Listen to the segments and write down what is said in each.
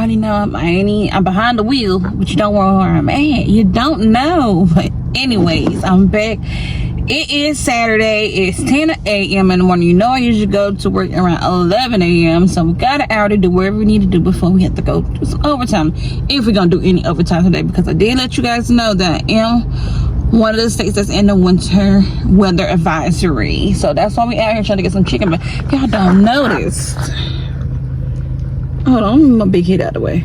already know I'm behind the wheel, but you don't know where I'm at. You don't know. But anyways, I'm back. It is Saturday. It's 10 a.m. in the morning. You know I usually go to work around 11 a.m. So we got an hour to do whatever we need to do before we have to go do some overtime. If we're going to do any overtime today. Because I did let you guys know that I am one of the states that's in the winter weather advisory. So that's why we out here trying to get some chicken. But y'all don't notice. Hold on, let me move my big head out of the way.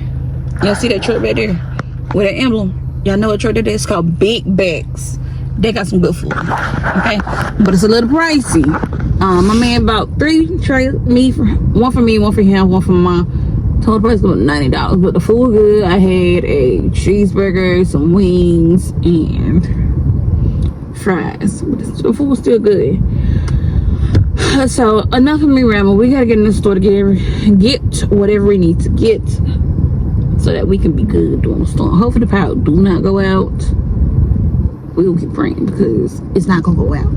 Y'all see that truck right there with that emblem? Y'all know what truck that is? It's called Big Bags. They got some good food, okay? But it's a little pricey. My man bought 3 trays, one for me, one for him, one for my mom. Total price was $90, but the food good. I had a cheeseburger, some wings, and fries. But the food was still good. So enough of me rambling. We gotta get in the store to get whatever we need to get, so that we can be good during the storm. Hopefully the power do not go out. We will keep praying because it's not gonna go out.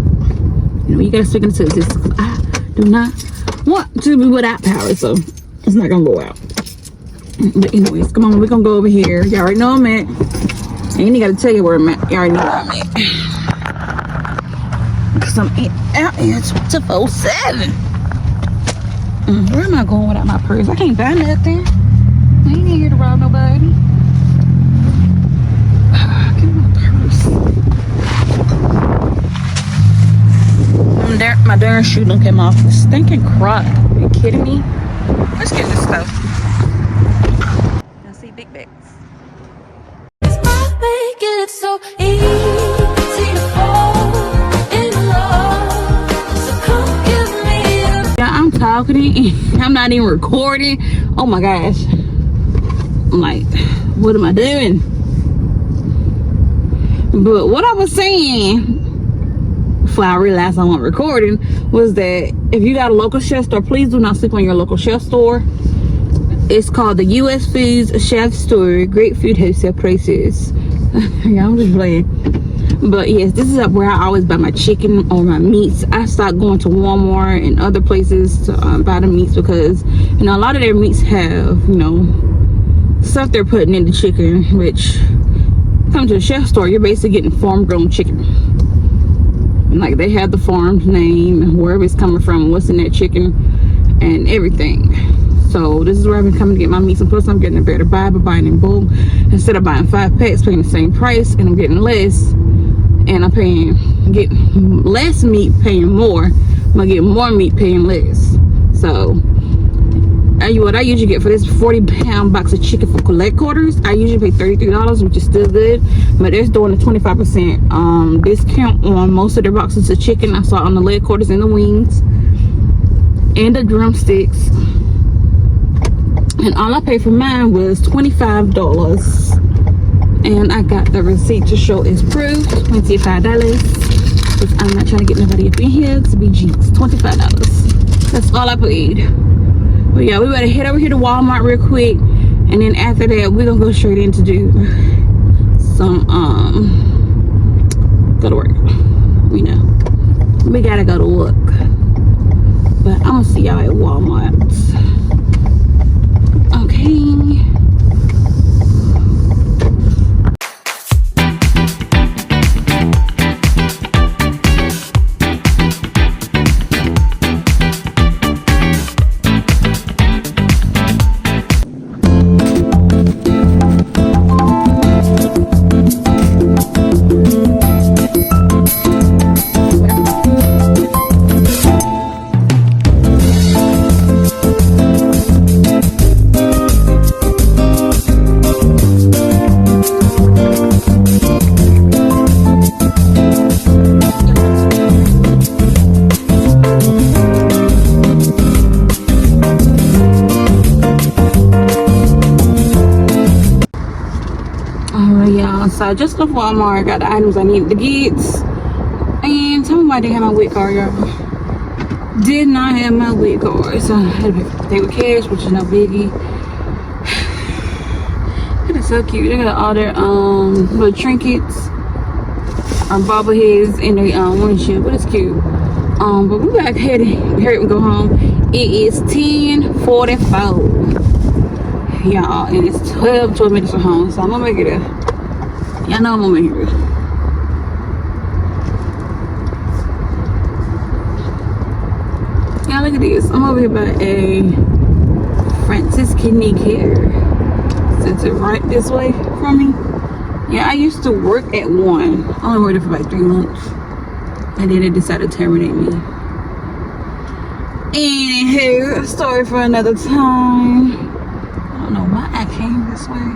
You know, you gotta stick into this. I do not want to be without power, so it's not gonna go out. But anyways, come on, we're gonna go over here. Y'all already know I'm at. I ain't gotta tell you where I'm at. You already know where I'm at. Because I'm out here 24/7. Where am I going without my purse? I can't buy nothing. I ain't here to rob nobody. Give me my purse. My darn shoe done came off the stinking crop. Are you kidding me? Let's get this stuff. Y'all see Big Bags? Make it so easy to fall in love. So come give me Yeah, I'm talking. I'm not even recording. Oh my gosh. I'm like, what am I doing? But what I was saying, before I realized I wasn't recording, was that if you got a local chef store, please do not sleep on your local chef store. It's called the U.S. Foods Chef Store. Great food wholesale prices. Yeah, I'm just playing. But yes, this is where I always buy my chicken or my meats. I stopped going to Walmart and other places to buy the meats because, you know, a lot of their meats have, you know, stuff they're putting in the chicken, which come to the chef store, you're basically getting farm grown chicken. And like they have the farm's name and wherever it's coming from, what's in that chicken and everything. So this is where I've been coming to get my meats, and plus I'm getting a better buy by buying in bulk instead of buying 5 packs, paying the same price, and I'm getting less, and I'm getting less meat, paying more. I'm gonna get more meat, paying less. So what I usually get for this 40-pound box of chicken for collect quarters, I usually pay $33, which is still good. But they're doing a 25% discount on most of their boxes of chicken. I saw on the leg quarters and the wings and the drumsticks. And all I paid for mine was $25. And I got the receipt to show as proof, $25. Because I'm not trying to get nobody up in here to be cheats. $25. That's all I paid. But yeah, we better head over here to Walmart real quick, and then after that we're gonna go straight in to do some go to work. We know we gotta go to work, but I'm gonna see y'all at Walmart. Okay. So I just left Walmart, got the items I needed to get, and tell me why I didn't have my wet card, y'all. Did not have my wet card, so I had to pay with cash, which is no biggie. It is so cute. They got all their little trinkets, bobbleheads in their windshield, but it's cute. But we got headed, hurry up and go home. It is 10:44. y'all, and it's 12 minutes from home, so I'm gonna make it there. Y'all know I'm gonna make it there. Y'all look at this. I'm over here by a Francis Kidney Care. Since it's right this way from me. Yeah, I used to work at one. I only worked there for like 3 months. And then they decided to terminate me. Anywho, story for another time. I don't know why I came this way.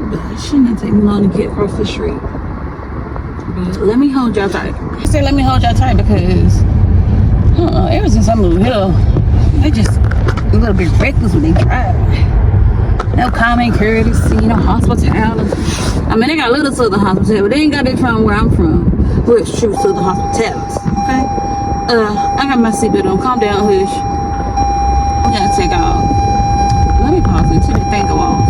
But it shouldn't take me long to get across the street. But let me hold y'all tight. I said let me hold y'all tight because ever since I moved here, they just a little bit reckless when they drive. No common courtesy, no hospitality. I mean, they got a little southern hospitality, but they ain't got it from where I'm from, where it's true southern hospitality. Okay? I got my seatbelt on. Calm down, hush. We gotta take off. Let me pause it until the thing go off.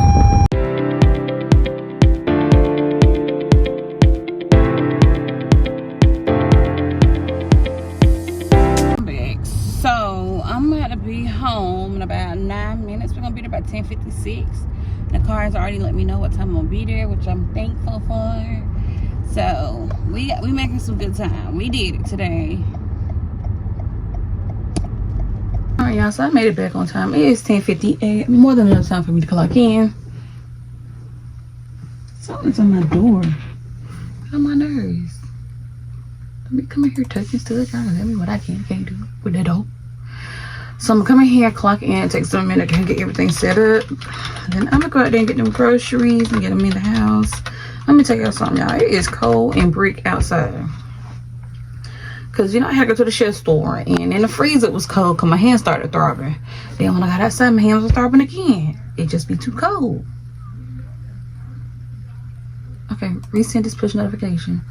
I'm back. So I'm gonna be home in about 9 minutes. We're gonna be there about 10:56. The car has already let me know what time I'm gonna be there, which I'm thankful for. So we making some good time. We did it today. Alright, y'all, so I made it back on time. It is 10:58. More than enough time for me to clock in. Something's on my door. Get on my nerves. Let me come in here touching stuff, trying to tell me what I can't do with that door. So I'm gonna come in here, clock in, take some minute to get everything set up. Then I'm gonna go out there and get them groceries and get them in the house. Let me tell y'all something, y'all. It is cold and brick outside. Cause you know I had to go to the chef store, and in the freezer it was cold because my hands started throbbing. Then when I got outside, my hands were throbbing again. It just be too cold. Okay, resend this push notification.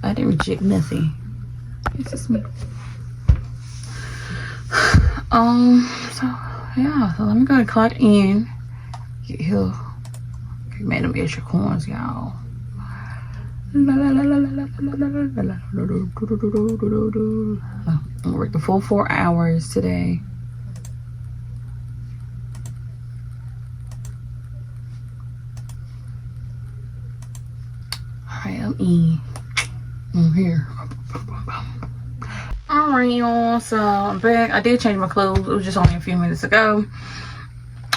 I didn't reject nothing. It's just me. So yeah, so let me go and clock in. Get here. Okay, made them extra coins, y'all. I'm gonna work the full 4 hours today. Alright, I'm in. I'm here. Alright, y'all, so I'm back. I did change my clothes. It was just only a few minutes ago.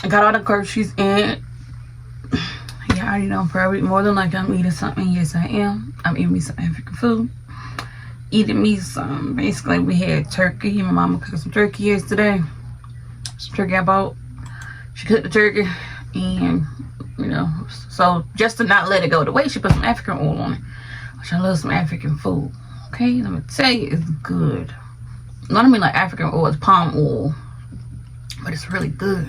I got all the groceries in. Yeah, I already know, probably more than likely I'm eating something. Yes, I am. I'm eating me some African food. Eating me some, basically we had turkey. My mama cooked some turkey yesterday. Some turkey I bought. She cooked the turkey, and you know, so just to not let it go to waste, she put some African oil on it. Which I love some African food. Okay, let me tell you, it's good. Not I mean like African oil, it's palm oil, but it's really good.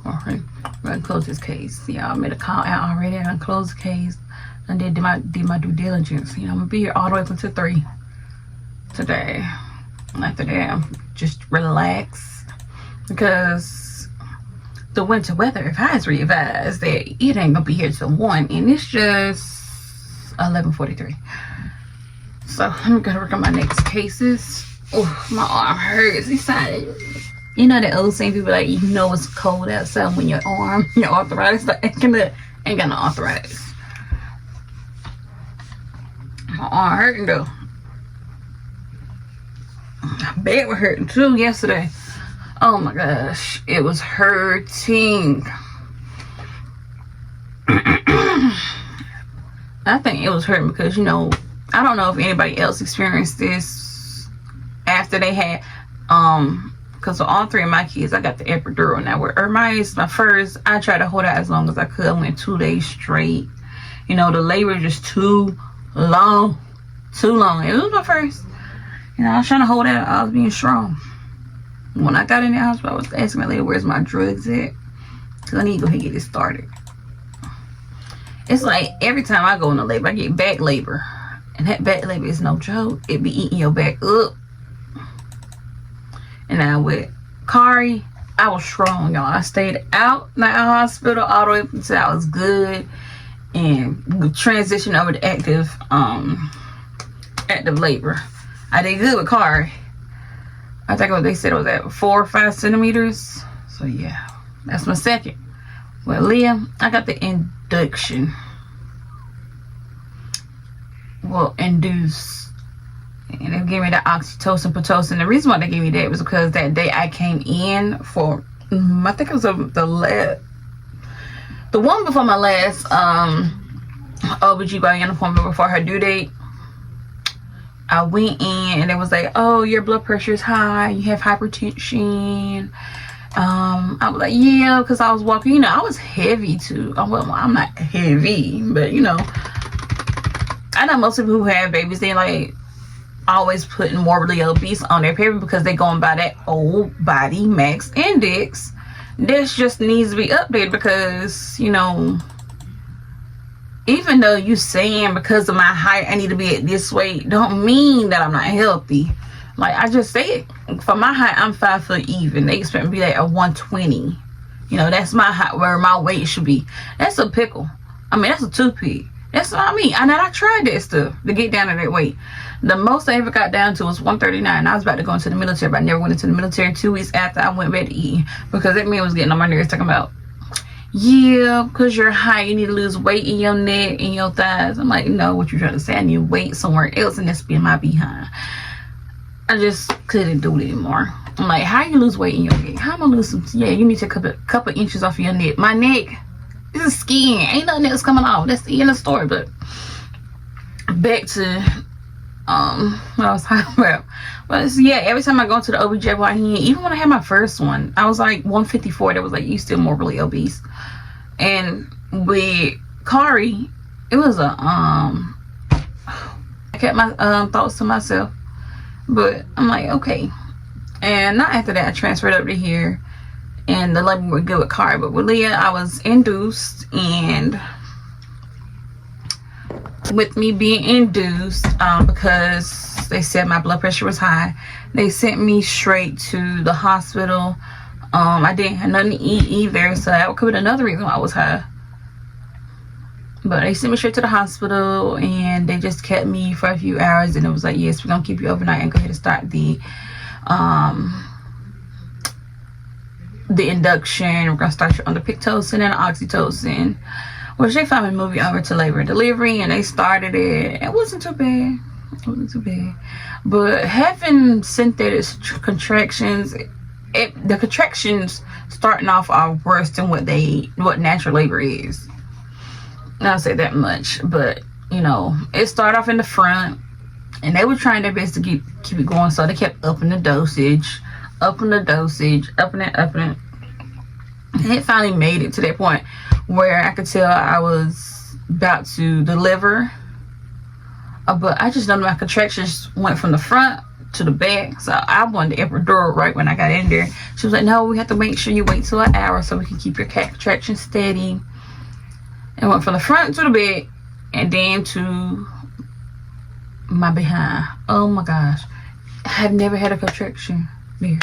Alright, I'm gonna close this case. Yeah, I made a call out already. I done closed the case. I did my due diligence. You know, I'm gonna be here all the way up until 3 today. And after that, I'm just relax because the winter weather advisory advised that it ain't gonna be here till 1, and it's just 11:43. So I'm gonna work on my next cases. Oh, my arm hurts. You know that old saying, people like, you know it's cold outside when your arthritis like acting up. Ain't got no arthritis. My arm hurting though. My back was hurting too yesterday. Oh my gosh, it was hurting. I think it was hurting because, you know, I don't know if anybody else experienced this after they had because for all 3 of my kids, I got the epidural. Now with Ermias, my first, I tried to hold out as long as I could. I went 2 days straight. You know, the labor was just too long. It was my first. You know, I was trying to hold out. I was being strong. When I got in the hospital, I was asking my lady, where's my drugs at? Because I need to go ahead and get it started. It's like every time I go into labor, I get back labor. And that back labor is no joke. It be eating your back up. And now with Kari, I was strong, y'all. I stayed out in the hospital all the way up until I was good. And transitioned over to active labor. I did good with Kari. I think they said it was at 4 or 5 centimeters. So yeah, that's my second. Well, Leah, I got the induction. Well, induce. And they gave me the oxytocin, pitocin. The reason why they gave me that was because that day I came in for, I think it was the one before my last OBGYN appointment before her due date. I went in and it was like, oh, your blood pressure is high, you have hypertension. I was like, yeah, because I was walking, you know, I was heavy too. Well, I'm not heavy, but you know, I know most people who have babies, they like always putting morbidly obese on their paper because they're going by that old body mass index. This just needs to be updated because, you know, even though you saying because of my height I need to be at this weight, don't mean that I'm not healthy. Like I just said, for my height, I'm 5 foot even. They expect me to be like a 120. You know, that's my height, where my weight should be. That's a pickle. I mean, that's a toothpick. That's what I mean. And I tried that stuff to get down to that weight. The most I ever got down to was 139. I was about to go into the military, but I never went into the military. 2 weeks after I went back to eat, because that man was getting on my nerves talking about, yeah, because you're high, you need to lose weight in your neck and your thighs. I'm like, no, what you trying to say? I need weight somewhere else, and that's being my behind. I just couldn't do it anymore. I'm like, how you lose weight in your neck? How am I lose some? Yeah, you need to take a couple inches off of your neck. My neck, this is skin. Ain't nothing else coming off. That's the end of the story. But back to what I was talking about. But yeah, every time I go to the OBGYN, even when I had my first one, I was like 154. That was like, you still morbidly obese. And with Kari, it was a I kept my thoughts to myself. But I'm like, okay. And not after that, I transferred up to here, and the label were good with Kari. But with Leah, I was induced, and with me being induced, because they said my blood pressure was high, they sent me straight to the hospital. I didn't have nothing to eat either, so that could be another reason why I was high. But they sent me straight to the hospital, and they just kept me for a few hours, and it was like, yes, we're gonna keep you overnight and go ahead and start the induction. We're gonna start you on the pitocin and oxytocin, which they finally moved me over to labor and delivery, and they started it. It wasn't too bad. It wasn't too bad. But having synthetic contractions, the contractions starting off are worse than what natural labor is. I'll say that much. But you know, it started off in the front, and they were trying their best to keep it going, so they kept upping the dosage, upping it. And it finally made it to that point where I could tell I was about to deliver. But I just know my contractions went from the front to the back, so I wanted the epidural right when I got in there. She was like, no, we have to make sure you wait till an hour so we can keep your contractions steady. It went from the front to the back, and then to my behind. Oh my gosh, I've never had a contraction there,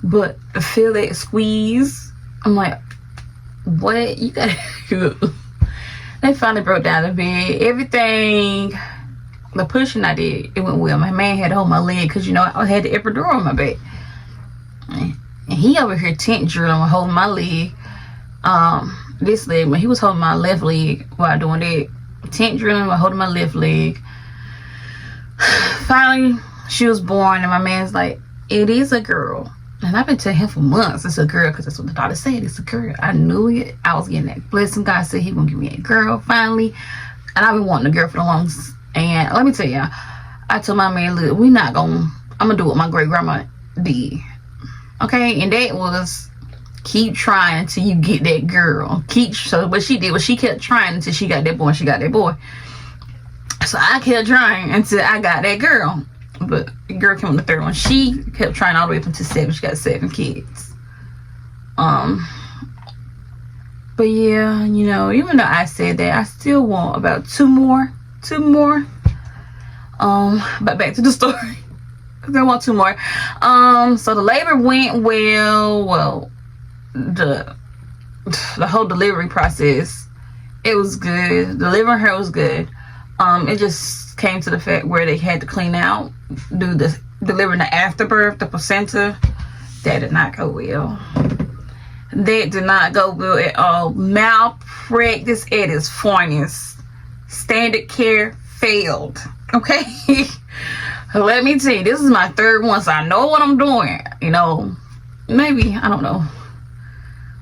but to feel that squeeze, I'm like, what? You gotta do. They finally broke down the bed. Everything, the pushing I did, it went well. My man had to hold my leg because, you know, I had the epidural on my back, and he over here tent drilling, holding my leg. This leg, when he was holding my left leg while doing that, tent drilling while holding my left leg. Finally, she was born, and my man's like, it is a girl. And I've been telling him for months it's a girl, because that's what the doctor said, it's a girl. I knew it. I was getting that blessing. God said he gonna give me a girl finally, and I've been wanting a girl for the longest. And let me tell you, I told my man, look, I'm gonna do what my great grandma did, okay? And that was, keep trying until you get that girl. So what she did was she kept trying until she got that boy, and she got that boy. So I kept trying until I got that girl. But the girl came on the third one. She kept trying all the way up until 7. She got 7 kids. But yeah, you know, even though I said that, I still want about 2 more. But back to the story. I want 2 more. So the labor went well. The whole delivery process, it was good. Delivering her was good. It just came to the fact where they had to clean out, delivering the afterbirth, the placenta. That did not go well. That did not go well at all. Malpractice at its finest. Standard care failed. Okay? Let me tell you, this is my third one, so I know what I'm doing. You know, maybe, I don't know.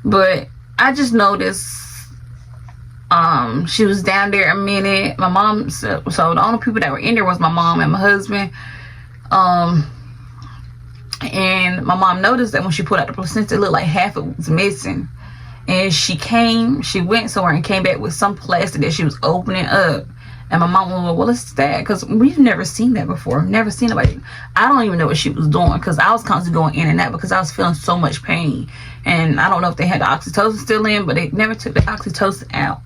But I just noticed she was down there a minute. My mom, so the only people that were in there was my mom and my husband. And my mom noticed that when she pulled out the placenta, it looked like half it was missing. And she went somewhere and came back with some plastic that she was opening up. And my mom was like, well, what's that? Because we've never seen that before. Never seen nobody. I don't even know what she was doing, because I was constantly going in and out because I was feeling so much pain. And I don't know if they had the oxytocin still in, but they never took the oxytocin out.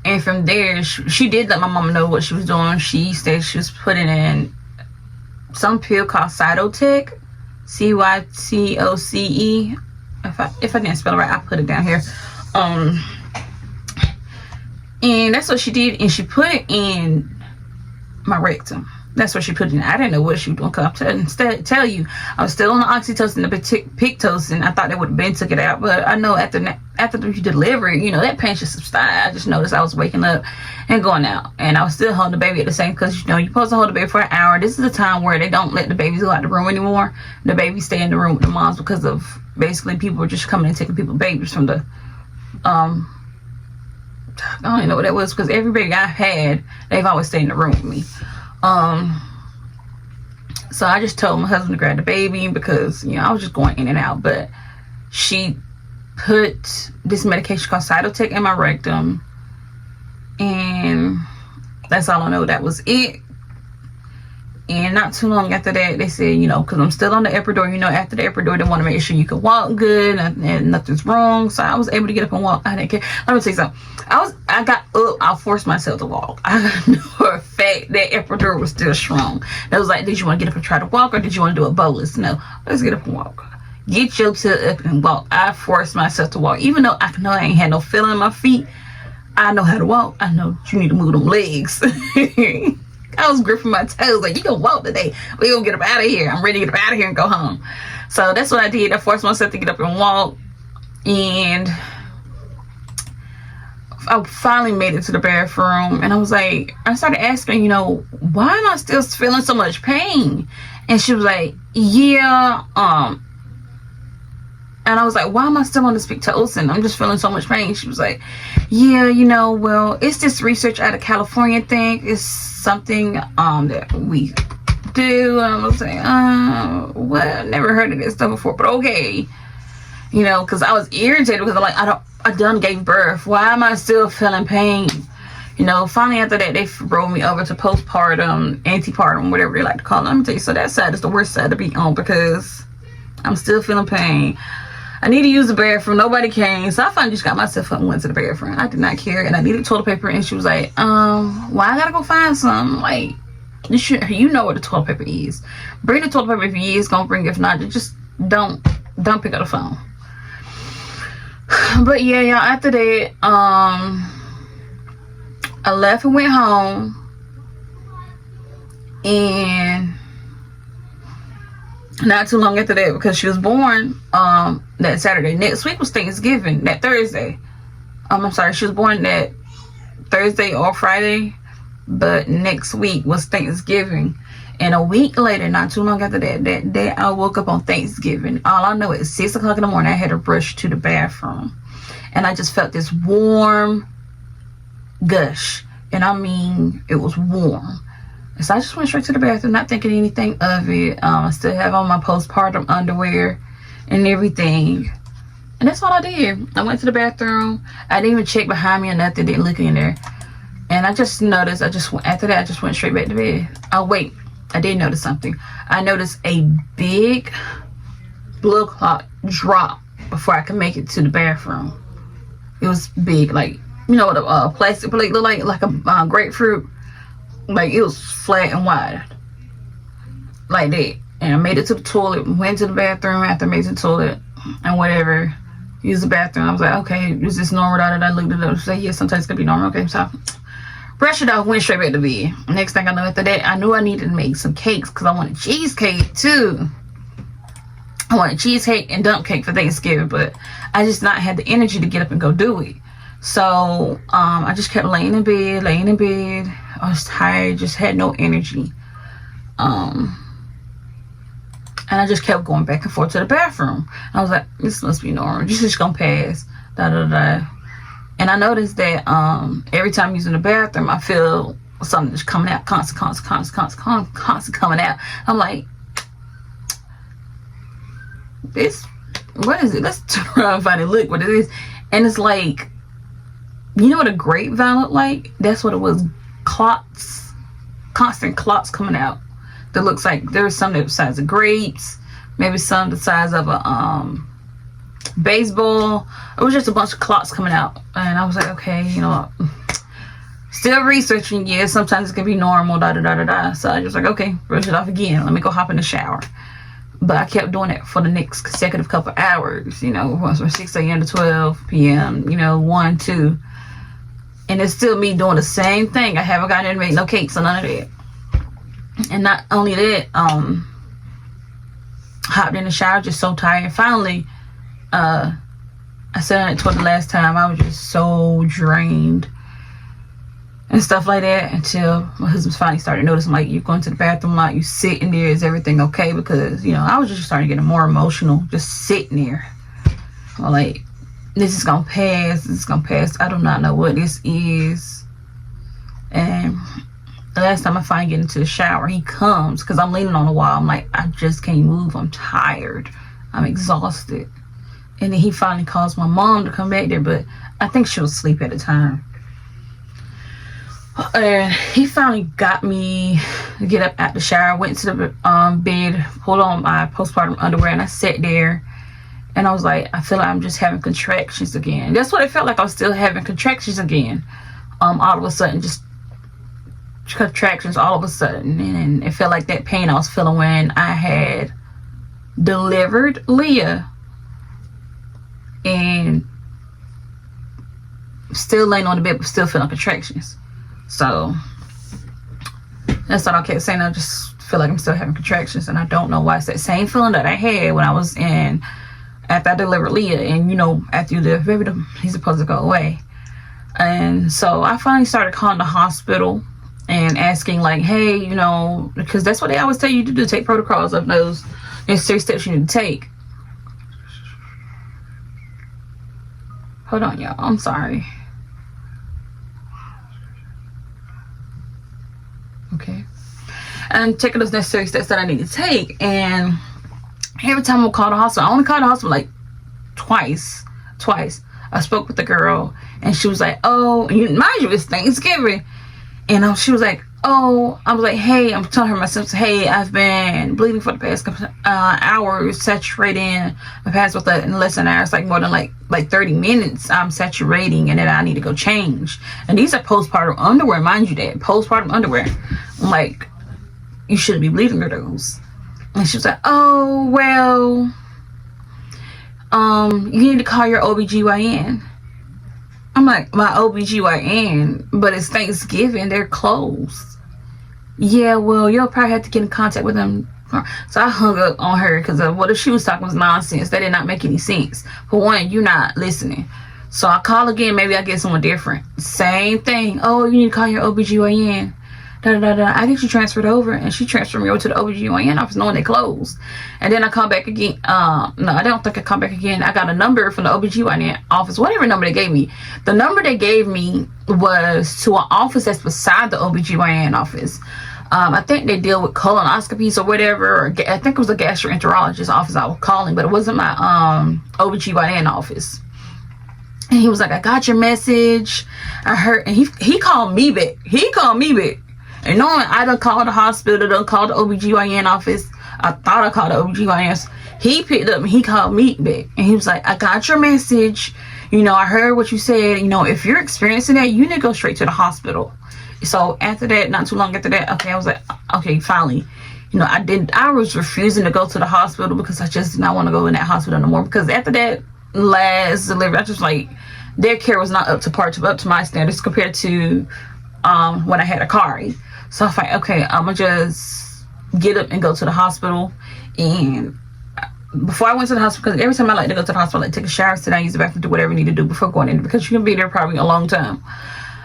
And from there, she did let my mom know what she was doing. She said she was putting in some pill called Cytotec, Cytoce. If I didn't spell it right, I'll put it down here. And that's what she did, and she put it in my rectum. That's what she put it in. I didn't know what she was doing, because I'm tell you, I was still on the oxytocin, the Pitocin. I thought they would have been took it out, but I know after you deliver it, you know, that pain should subside. I just noticed I was waking up and going out, and I was still holding the baby at the same, because you know you're supposed to hold the baby for an hour. This is the time where they don't let the babies go out the room anymore. The babies stay in the room with the moms, because of basically people are just coming and taking people's babies from the I don't even know what that was, because every baby I've had, they've always stayed in the room with me. So I just told my husband to grab the baby, because you know I was just going in and out. But she put this medication called Cytotec in my rectum, and that's all I know. That was it. And not too long after that, they said, you know, because I'm still on the epidural, you know, after the epidural, they want to make sure you can walk good and nothing's wrong. So I was able to get up and walk. I didn't care. Let me tell you something. I got up. I forced myself to walk. I know for a fact that epidural was still strong. That was like, did you want to get up and try to walk, or did you want to do a bolus? No, let's get up and walk. Get your tail up and walk. I forced myself to walk. Even though I know I ain't had no feeling in my feet, I know how to walk. I know you need to move them legs. I was gripping my toes like, you can walk today. We gonna get up out of here. I'm ready to get up out of here and go home. So that's what I did. I forced myself to get up and walk. And I finally made it to the bathroom. And I was like, I started asking, you know, why am I still feeling so much pain? And she was like, yeah, and I was like, why am I still on this Pitocin? I'm just feeling so much pain. She was like, yeah, you know, well, it's this research out of California thing. It's something that we do. And I was like, well, never heard of this stuff before, but okay. You know, because I was irritated, because I'm like, I done gave birth. Why am I still feeling pain? You know, finally after that, they rolled me over to postpartum, antepartum, whatever they like to call it. Let me tell you, so that side is the worst side to be on, because I'm still feeling pain. I need to use the bathroom. Nobody came. So I finally just got myself up and went to the bathroom. I did not care. And I needed toilet paper. And she was like, well, I gotta go find some. Like, you know what the toilet paper is. Bring the toilet paper if you is gonna bring it. If not, just don't pick up the phone. But yeah, y'all, after that, I left and went home. And not too long after that, because she was born that Saturday. Next week was Thanksgiving, that Thursday. I'm sorry, she was born that Thursday or Friday, but next week was Thanksgiving. And a week later, not too long after that day, I woke up on Thanksgiving. All I know is 6 o'clock in the morning, I had to rush to the bathroom. And I just felt this warm gush. And I mean, it was warm. So I just went straight to the bathroom, not thinking anything of it. I still have on my postpartum underwear and everything. And that's what I did. I went to the bathroom. I didn't even check behind me or nothing. Didn't look in there. And I just noticed, after that, I just went straight back to bed. Oh, wait. I did notice something. I noticed a big blood clot drop before I could make it to the bathroom. It was big, like, you know what a plastic plate look like a grapefruit. Like, it was flat and wide. Like that. And I made it to the toilet, went to the bathroom after I made it to the toilet and whatever. use the bathroom. I was like, okay, is this normal? I looked it up. She said, yeah, sometimes it can be normal. Okay, so I brushed it off, went straight back to bed. Next thing I know, after that, I knew I needed to make some cakes because I wanted cheesecake too. I wanted cheesecake and dump cake for Thanksgiving, but I just not had the energy to get up and go do it. So I just kept laying in bed. I was tired, just had no energy. And I just kept going back and forth to the bathroom. I was like, this must be normal. This is gonna pass. And I noticed that every time I'm using the bathroom, I feel something just coming out, constant coming out. I'm like, what is it? Let's turn around and find it. Look what it is. And it's like, you know what a grapevine look like? That's what it was. Clots, constant clots coming out. That looks like there's some the size of grapes, maybe some the size of a baseball. It was just a bunch of clots coming out, and I was like, okay, you know, still researching. Yeah, sometimes it can be normal. So I just like, okay, brush it off again. Let me go hop in the shower. But I kept doing it for the next consecutive couple hours. You know, once from 6 a.m. to 12 p.m. You know, 1, 2. And it's still me doing the same thing. I haven't gotten to make no cakes or none of that. And not only that, hopped in the shower, just so tired. Finally, I said it toward the last time, I was just so drained and stuff like that, until my husband finally started noticing, like, you're going to the bathroom a lot, you sitting there, is everything okay? Because, you know, I was just starting to get more emotional, just sitting there. Like, this is gonna pass. I do not know what this is. And the last time I finally get into the shower, he comes, because I'm leaning on the wall. I'm like, I just can't move. I'm tired. I'm exhausted. And then he finally calls my mom to come back there, but I think she was asleep at the time. And he finally got me to get up out the shower, went to the bed, pulled on my postpartum underwear, and I sat there. And I was like, I feel like I'm just having contractions again. That's what it felt like. I was still having contractions again. All of a sudden, just contractions all of a sudden. And it felt like that pain I was feeling when I had delivered Leah. And still laying on the bed, but still feeling contractions. So that's what I kept saying. I just feel like I'm still having contractions. And I don't know why. It's that same feeling that I had when I was after I delivered Leah. And, you know, after you deliver baby, he's supposed to go away. And so I finally started calling the hospital and asking, like, hey, you know, because that's what they always tell you to do, take protocols of those necessary steps you need to take. Hold on, y'all. I'm sorry. Okay. And taking those necessary steps that I need to take. And every time I call the hospital, I only called the hospital like twice. I spoke with the girl, and she was like, oh, mind you, it's Thanksgiving. And she was like, oh, I was like, hey, I'm telling her my symptoms. Hey, I've been bleeding for the past couple hours, saturating my past with that in less than an hour. It's like more than like 30 minutes. I'm saturating, and then I need to go change. And these are postpartum underwear, mind you, that postpartum underwear. I'm like, you shouldn't be bleeding for those. And she was like, oh, well, you need to call your OBGYN. I'm like, my OBGYN? But it's Thanksgiving, they're closed. Yeah, well, you'll probably have to get in contact with them. So I hung up on her, because what she was talking was nonsense. That did not make any sense. For one, you're not listening. So I call again, maybe I get someone different. Same thing. Oh, you need to call your OBGYN. I think she transferred over, and she transferred me over to the OBGYN office knowing they closed. And then I call back again. No, I don't think I call back again. I got a number from the OBGYN office, whatever number they gave me. The number they gave me was to an office that's beside the OBGYN office. I think they deal with colonoscopies or whatever, or I think it was a gastroenterologist office I was calling, but it wasn't my OBGYN office. And he was like, I got your message. I heard, and he called me back. And knowing I done called the hospital, done called the OBGYN office, I thought I called the OBGYN. He picked up and he called me back. And he was like, I got your message. You know, I heard what you said. You know, if you're experiencing that, you need to go straight to the hospital. So after that, not too long after that, okay, I was like, okay, finally. You know, I was refusing to go to the hospital because I just did not want to go in that hospital no more. Because after that, last delivery, I just like their care was not up to my standards compared to when I had a car. So I was like, okay, I'm gonna just get up and go to the hospital. And before I went to the hospital, because every time I like to go to the hospital, I like take a shower, sit down, use the bathroom, do whatever you need to do before going in, because you can be there probably a long time.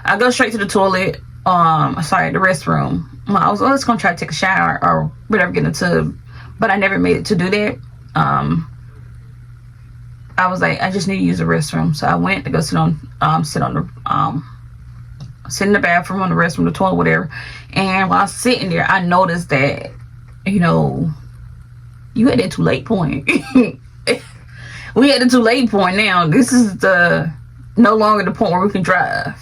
I go straight to the toilet, the restroom. I was always gonna try to take a shower or whatever, get in the tub, but I never made it to do that. I was like, I just need to use the restroom, so I went to go sit in the bathroom, on the restroom, the toilet, whatever. And while I was sitting there, I noticed that, you know, you at that too late point. We at the too late point now. This is no longer the point where we can drive.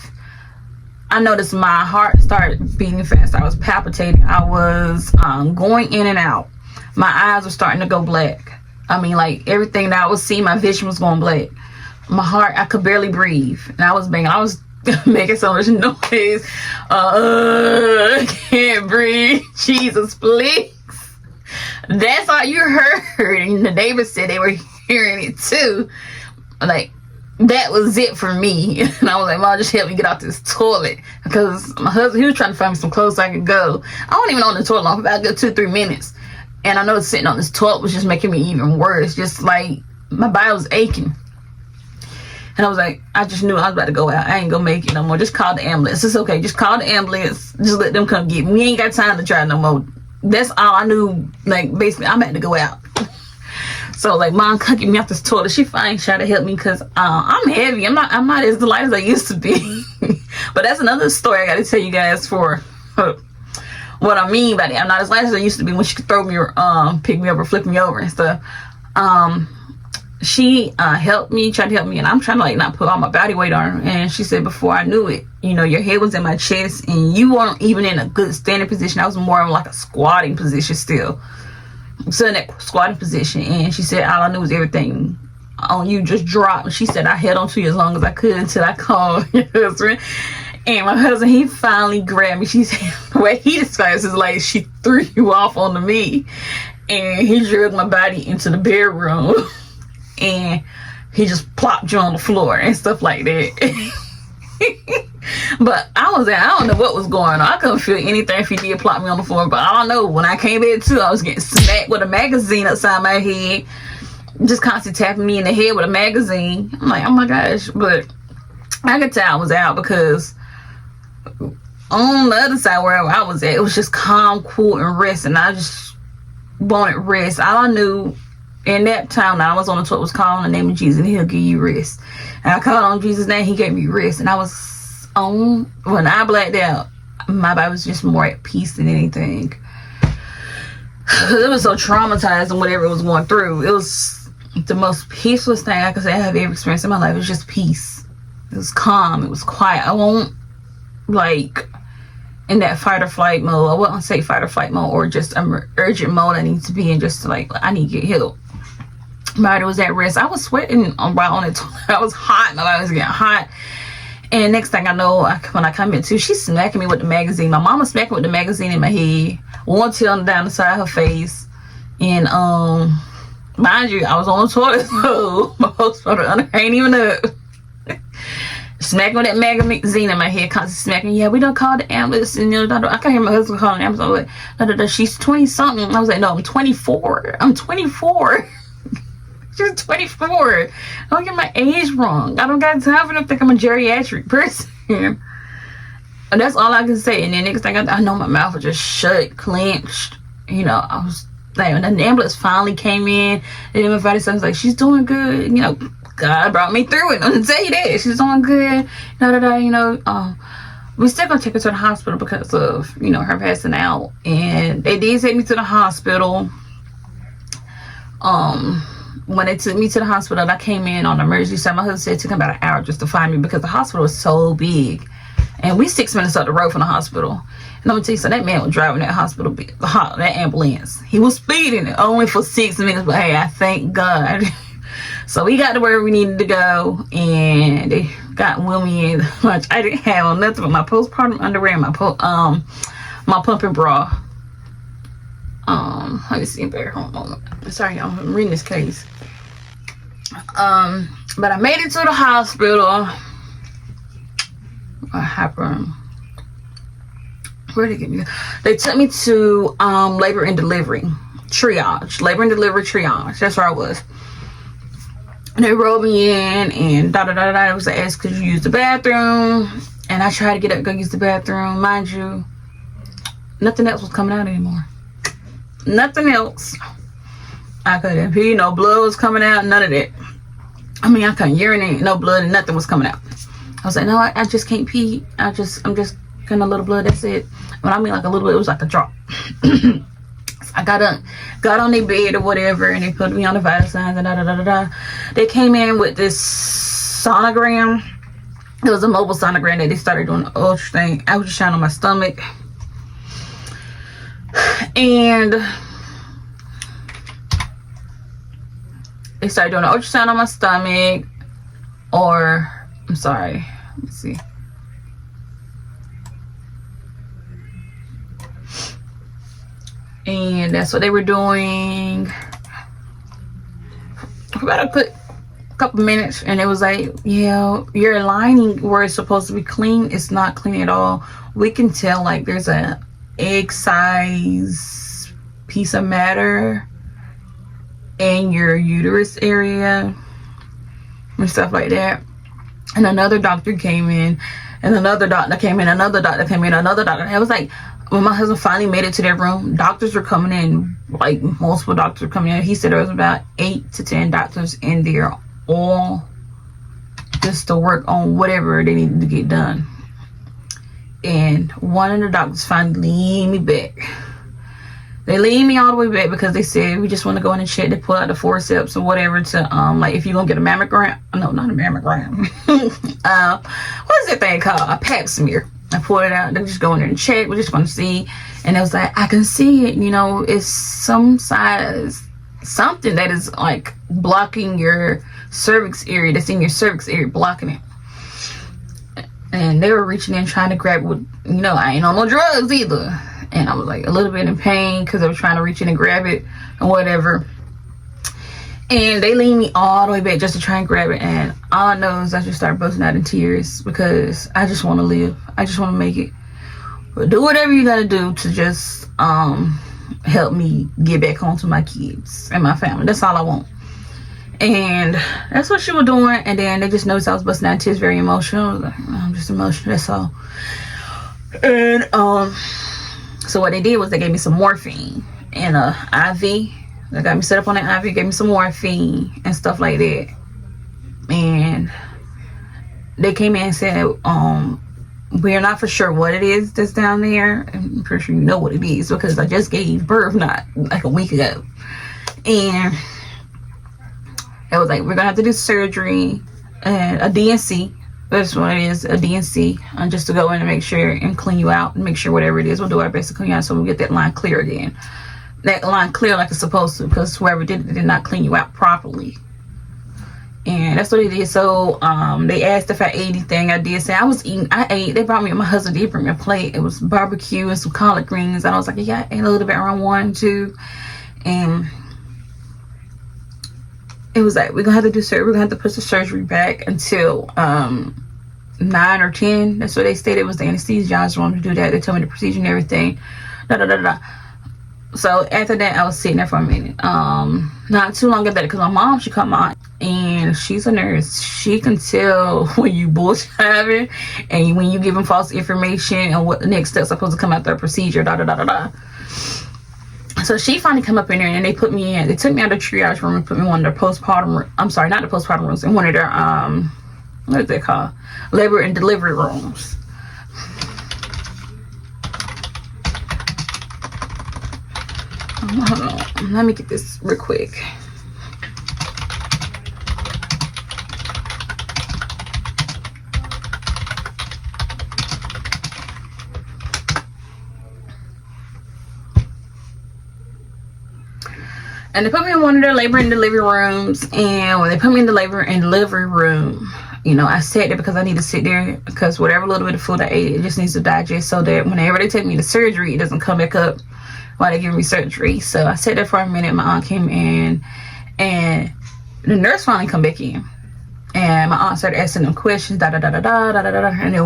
I noticed my heart started beating fast. I was palpitating. I was going in and out. My eyes were starting to go black. I mean, like, everything that I was seeing, my vision was going black. My heart, I could barely breathe. And I was banging. I was making so much noise. I can't breathe. Jesus, please. That's all you heard. And the neighbors said they were hearing it too. Like, that was it for me. And I was like, Mom, just help me get out this toilet. Because my husband, he was trying to find me some clothes so I could go. I wasn't even on the toilet long for about a good 2-3 minutes. And I know sitting on this toilet was just making me even worse. Just like, my body was aching. And I was like, I just knew I was about to go out. I ain't gonna make it no more. Just call the ambulance. It's okay. Just call the ambulance. Just let them come get me. We ain't got time to try no more. That's all I knew. Like, basically, I'm about to go out. So, like, Mom, come get me off this toilet. She finally tried to help me because I'm heavy. I'm not as light as I used to be. But that's another story I got to tell you guys for what I mean by that. I'm not as light as I used to be when she could throw me or pick me up or flip me over and stuff. She helped me, tried to help me, and I'm trying to, like, not put all my body weight on her. And she said, before I knew it, you know, your head was in my chest and you weren't even in a good standing position. I was more in like a squatting position still. So in that squatting position, and she said, all I knew was everything on you just dropped. She said, I held on to you as long as I could until I called your husband. And my husband, he finally grabbed me. She said, the way he describes it is like she threw you off onto me. And he dragged my body into the bedroom. And he just plopped you on the floor and stuff like that. But I don't know what was going on. I couldn't feel anything if he did plop me on the floor. But I don't know. When I came in too, I was getting smacked with a magazine upside my head. Just constantly tapping me in the head with a magazine. I'm like, oh my gosh. But I could tell I was out because on the other side where I was at, it was just calm, cool, and rest. And I just wanted rest. All I knew in that time that I was on the toilet was calling the name of Jesus and he'll give you rest. And I called on Jesus' name, he gave me rest. And I was when I blacked out, my body was just more at peace than anything. It was so traumatized and whatever it was going through. It was the most peacefulest thing I could say I have ever experienced in my life. It was just peace. It was calm. It was quiet. I won't, like, in that fight or flight mode. I wouldn't say fight or flight mode or just urgent mode I need to be in, just to, like, I need to get healed. My body was at rest. I was sweating right on it. I was hot. My body was getting hot. And next thing I know, when I come in too, she's smacking me with the magazine. My mama smacking with the magazine in my head. One tail down the side of her face. And mind you, I was on the toilet, so my post photo under ain't even up. Smacking with that magazine in my head, constantly smacking. Yeah, we don't call the ambulance. And you know, I can't hear my husband calling the ambulance. I was like, she's 20 something. I was like, no, I'm 24. I'm 24. She's 24. Don't get my age wrong. I don't got time for them to think I'm a geriatric person. And that's all I can say. And then next thing I know, my mouth was just shut, clenched. You know, I was like, when the ambulance finally came in, and then my father was like, she's doing good. You know, God brought me through it. I'm gonna tell you that. She's doing good. You know, we still gonna take her to the hospital because of, you know, her passing out. And they did take me to the hospital. When they took me to the hospital, I came in on the emergency side. My husband said it took about an hour just to find me because the hospital was so big. And we 6 minutes up the road from the hospital. And I'm going to tell you, so that man was driving that hospital, that ambulance. He was speeding it only for 6 minutes, but hey, I thank God. So we got to where we needed to go, and they got Wilmy in lunch. I didn't have on nothing but my postpartum underwear and my pumping bra. Let me see better. Hold on. Sorry, y'all. I'm reading this case. But I made it to the hospital. What happened? Where did they get me? They took me to labor and delivery triage. Labor and delivery triage. That's where I was. And they rolled me in and It was asked, could you use the bathroom? And I tried to get up, go use the bathroom. Mind you, nothing else was coming out anymore. Nothing else. I couldn't pee, no blood was coming out, none of that. I mean, I couldn't urinate, no blood, and nothing was coming out. I was like, no, I just can't pee. I'm just getting a little blood, that's it. When I mean like a little bit, it was like a drop. I got on their bed or whatever, and they put me on the vital signs and They came in with this sonogram. It was a mobile sonogram that they started doing the ultra thing. I was just trying on my stomach. And they started doing an ultrasound on my stomach, I'm sorry, let me see. And that's what they were doing for about a couple minutes, and it was like, yeah, your lining where it's supposed to be clean, it's not clean at all. We can tell like there's a egg size piece of matter in your uterus area and stuff like that. And another doctor came in, and another doctor came in, another doctor came in, another doctor. It was like when my husband finally made it to their room, doctors were coming in, like multiple doctors were coming in. He said there was about 8 to 10 doctors in there, all just to work on whatever they needed to get done. And one of the doctors finally leaned me back. They leaned me all the way back because they said, we just want to go in and check. They pull out the forceps or whatever to, like if you're going to get a mammogram. No, not a mammogram. What is that thing called? A pap smear. I pulled it out. They just go in there and check. We're just going to see. And it was like, I can see it. You know, it's some size, something that is like blocking your cervix area. That's in your cervix area, blocking it. And they were reaching in trying to grab with, you know, I ain't on no drugs either. And I was like a little bit in pain because I was trying to reach in and grab it and whatever. And they leaned me all the way back just to try and grab it. And all I know is I just started busting out in tears because I just want to live. I just want to make it. But do whatever you got to do to just help me get back home to my kids and my family. That's all I want. And that's what she was doing. And then they just noticed I was busting out in tears, very emotional. I was like, I'm just emotional, that's all. And so what they did was they gave me some morphine and a IV. They got me set up on that IV, gave me some morphine and stuff like that. And they came in and said, we're not for sure what it is that's down there. I'm pretty sure you know what it is because I just gave birth not like a week ago. And it was like, we're gonna have to do surgery and a DNC. That's what it is, a DNC, just to go in and make sure and clean you out and make sure whatever it is, we'll do our best to clean you out so we'll get that line clear again. That line clear like it's supposed to, because whoever did it did not clean you out properly. And that's what they did. So they asked if I ate anything. I did say I was eating. I ate. They brought me, my husband did bring me a plate. It was barbecue and some collard greens. And I was like, yeah, I ate a little bit around 1, 2. And it was like, we're gonna have to do surgery. We're gonna have to push the surgery back until 9 or 10. That's what they stated was the anesthesiologist wanted to do that. They told me the procedure and everything. So after that, I was sitting there for a minute. Not too long after that, because my mom, she come on, and she's a nurse. She can tell when you bullshitting and when you giving false information and what the next steps are supposed to come after a procedure. So she finally come up in there and they put me in. They took me out of the triage room and put me in one of their postpartum. I'm sorry, not the postpartum rooms. In one of their what is they called? Labor and delivery rooms. Hold on. Let me get this real quick. And they put me in one of their labor and delivery rooms. And when they put me in the labor and delivery room, you know, I sat there because I need to sit there because whatever little bit of food I ate, it just needs to digest so that whenever they take me to surgery, it doesn't come back up while they give me surgery. So I sat there for a minute. My aunt came in and the nurse finally come back in, and my aunt started asking them questions, da da da da da da da da, and then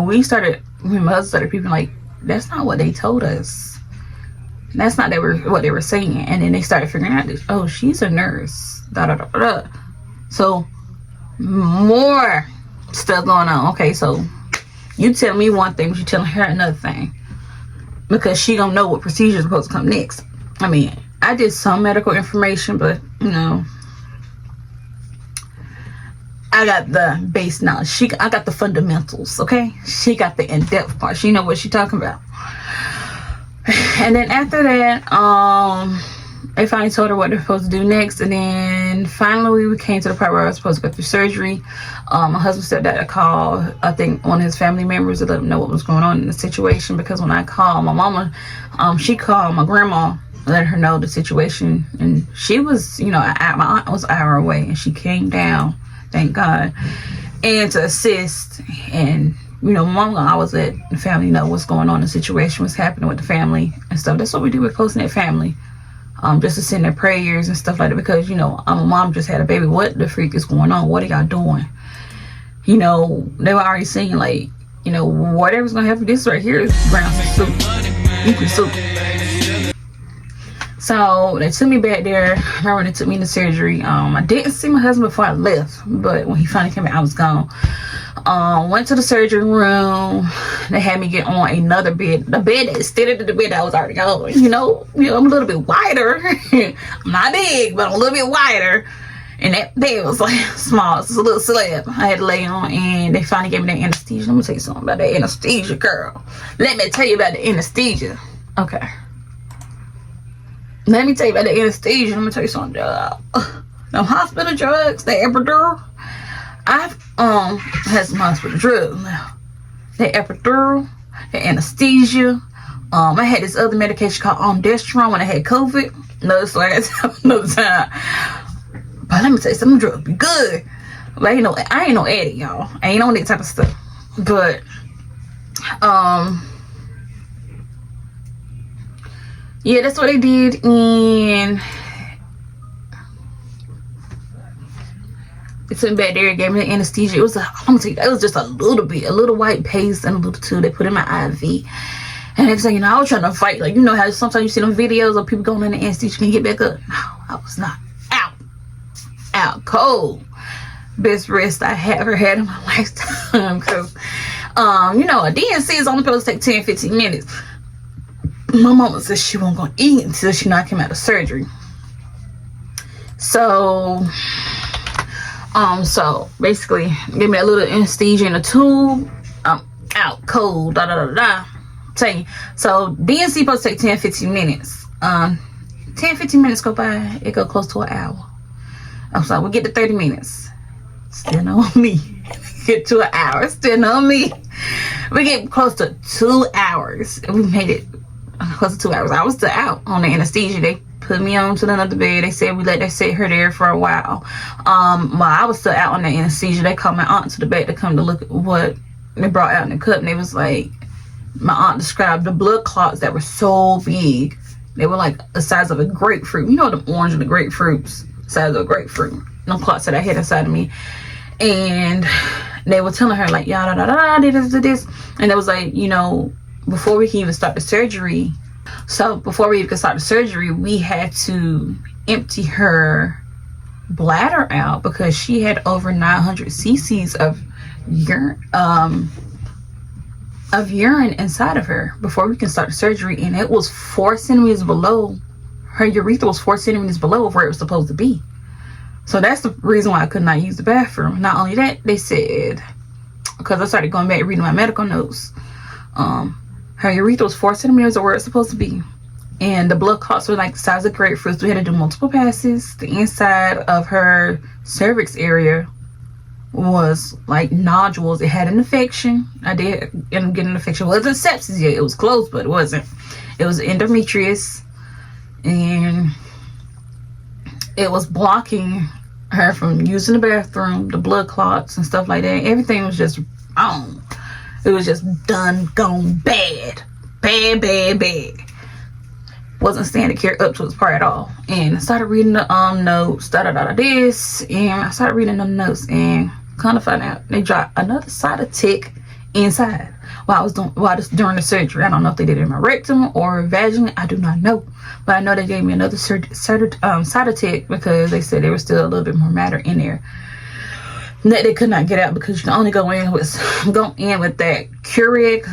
my husband started peeping like, that's not what they told us. That's not what they were saying. And then they started figuring out this, oh, she's a nurse, da da da da da. So more stuff going on. Okay, so you tell me one thing, but you telling her another thing, because she don't know what procedure is supposed to come next. I mean, I did some medical information, but you know, I got the base knowledge. I got the fundamentals. Okay, she got the in-depth part. She know what she talking about. And then after that, they finally told her what they're supposed to do next, and then finally we came to the part where I was supposed to go through surgery. My husband said that I called, I think, one of his family members to let them know what was going on in the situation, because when I called my mama, she called my grandma, let her know the situation, and she was, you know, my aunt was an hour away, and she came down, thank God, and to assist. And you know, mom, I was let the family know what's going on, the situation, what's happening with the family and stuff. That's what we do with close-knit family. Just to send their prayers and stuff like that, because you know, my mom just had a baby. What the freak is going on? What are y'all doing? You know, they were already saying like, you know, whatever's gonna happen. This right here is ground for soup. You can soup. So they took me back there. I remember they took me to surgery. I didn't see my husband before I left, but when he finally came back, I was gone. Went to the surgery room. They had me get on another bed, the bed that extended to the bed that I was already on. You know, I'm a little bit wider. I'm not big, but I'm a little bit wider. And that bed was like small. It's a little slab I had to lay on, and they finally gave me that anesthesia. Let me tell you something about that anesthesia, girl. Let me tell you about the anesthesia. Okay. Let me tell you about the anesthesia. Let me tell you something. The hospital drugs, the epidural. I've had some hospital drugs now. The epidural, the anesthesia. I had this other medication called ondansetron when I had COVID. Another story, another time. But let me tell you, some drugs be good. But I ain't no addict, y'all. I ain't on that type of stuff. But yeah, that's what they did. And they took me back there and gave me the anesthesia. It was it was just a little white paste and a little tube they put in my IV. And next thing you know, I was trying to fight. Like, you know how sometimes you see them videos of people going in the anesthesia, can you get back up? No, I was not. Out cold. Best rest I ever had in my lifetime. Because you know, a DNC is only supposed to take 10-15 minutes. My mama said she wasn't gonna eat until she knocked him out of surgery. So basically give me a little anesthesia in a tube. I'm out cold, da da da da. Tell you. So DNC supposed to take 10-15 minutes. 10-15 minutes go by, it go close to an hour. I'm sorry, we get to 30 minutes. Still on me. Get to an hour, still on me. We get close to 2 hours. We made it close to 2 hours. I was still out on the anesthesia. They put me on to another bed. They said we let her sit her there for a while. While I was still out on the anesthesia, they called my aunt to the bed to come to look at what they brought out in the cup. And they was like, my aunt described the blood clots that were so big. They were like the size of a grapefruit. You know the orange and the grapefruits, size of a grapefruit. No clots that I had inside of me. And they were telling her like, yada da da da, this. And it was like, you know, before we can even start the surgery, we had to empty her bladder out because she had over 900 cc's of urine inside of her before we can start the surgery. And it was 4 centimeters below, her urethra was 4 centimeters below where it was supposed to be. So that's the reason why I could not use the bathroom. Not only that, they said, because I started going back and reading my medical notes, her urethra was 4 centimeters of where it's supposed to be. And the blood clots were like the size of grapefruits. We had to do multiple passes. The inside of her cervix area was like nodules. It had an infection. I did end up getting an infection. It wasn't sepsis yet. It was close, but it wasn't. It was endometrius. And it was blocking her from using the bathroom, the blood clots and stuff like that. Everything was just wrong. It was just done, gone bad. Bad. wasn't staying to carry up to his part at all. And I started reading the notes, this, and I started reading them notes, and kind of found out they dropped another Cytotec inside while during the surgery. I don't know if they did it in my rectum or vaginally. I do not know, but I know they gave me another Cytotec because they said there was still a little bit more matter in there that they could not get out, because you can only go in with that Curate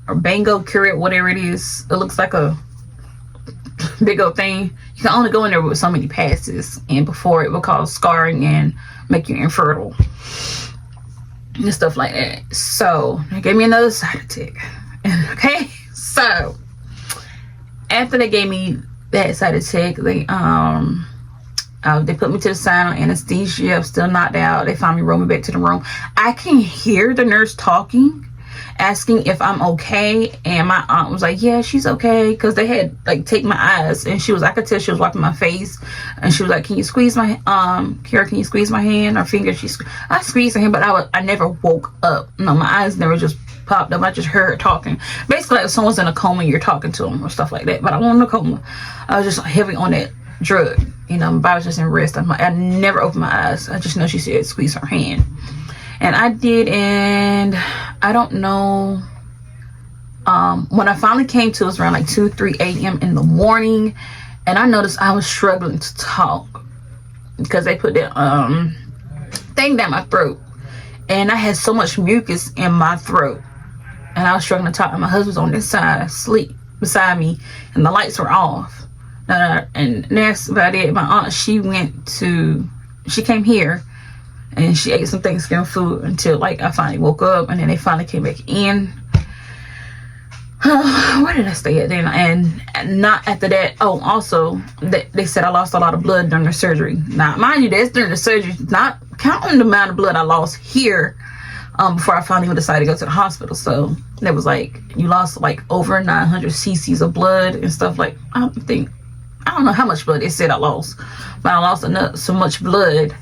or Bango Curate, whatever it is. It looks like a big old thing. You can only go in there with so many passes, and before it will cause scarring and make you infertile and stuff like that. So they gave me another Cytotec. Okay, so after they gave me that Cytotec, they put me to the side on anesthesia. I'm still knocked out. They finally rolled me back to the room. I can hear the nurse talking, asking if I'm okay, and my aunt was like, yeah, she's okay, because they had like take my eyes, and I could tell she was wiping my face, and she was like, can you squeeze my Kara, can you squeeze my hand or finger? I squeezed her hand, but I never woke up. No, my eyes never just popped up. I just heard her talking, basically like if someone's in a coma, you're talking to them or stuff like that. But I wasn't in a coma. I was just heavy on that drug, my body was just in rest. I never opened my eyes. I just know she said squeeze her hand, and I did. And I don't know, when I finally came to, it was around like 2-3 a.m. in the morning, and I noticed I was struggling to talk because they put that thing down my throat, and I had so much mucus in my throat, and I was struggling to talk, and my husband was on this side asleep beside me, and the lights were off. And that's about it. My aunt, she came here, and she ate some Thanksgiving food until like I finally woke up, and then they finally came back in. Where did I stay at then? And not after that. Oh, also they said I lost a lot of blood during the surgery. Now, mind you, that's during the surgery, not counting the amount of blood I lost here before I finally decided to go to the hospital. So that was like, you lost like over 900 cc's of blood and stuff. Like, I don't know how much blood they said I lost, but I lost so much blood,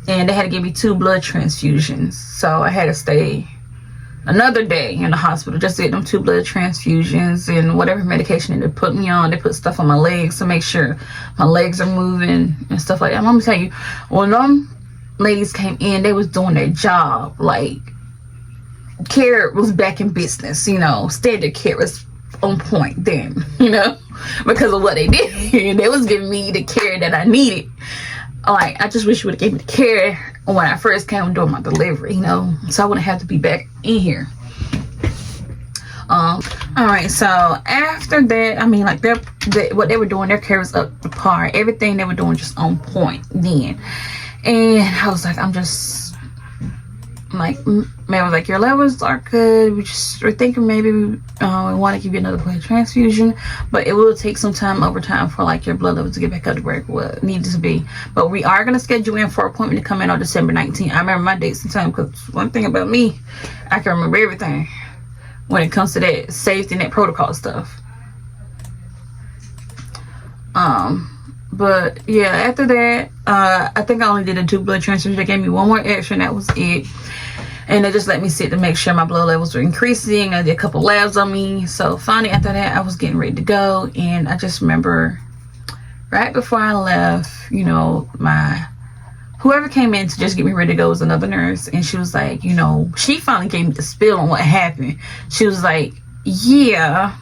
and they had to give me 2 blood transfusions. So I had to stay another day in the hospital just to get them 2 blood transfusions and whatever medication they put me on. They put stuff on my legs to make sure my legs are moving and stuff like that. I'm gonna tell you, when them ladies came in, they was doing their job. Like, care was back in business. Standard care was on point then, because of what they did. They was giving me the care that I needed. Like, I just wish you would have gave me the care when I first came doing my delivery, so I wouldn't have to be back in here. All right, so after that, what they were doing, their care was up to par. Everything they were doing just on point then. And I was like, man was like, your levels are good. We're thinking maybe we want to give you another blood transfusion, but it will take some time over time for like your blood levels to get back up to where it needs to be. But we are going to schedule in for an appointment to come in on December 19th. I remember my dates and time, because one thing about me, I can remember everything when it comes to that safety and that protocol stuff. But yeah, after that, I think I only did a 2 blood transfusions. They gave me 1 more extra, and that was it. And they just let me sit to make sure my blood levels were increasing. I did a couple labs on me. So finally, after that, I was getting ready to go. And I just remember right before I left, whoever came in to just get me ready to go was another nurse. And she was like, she finally gave me the spill on what happened. She was like, yeah,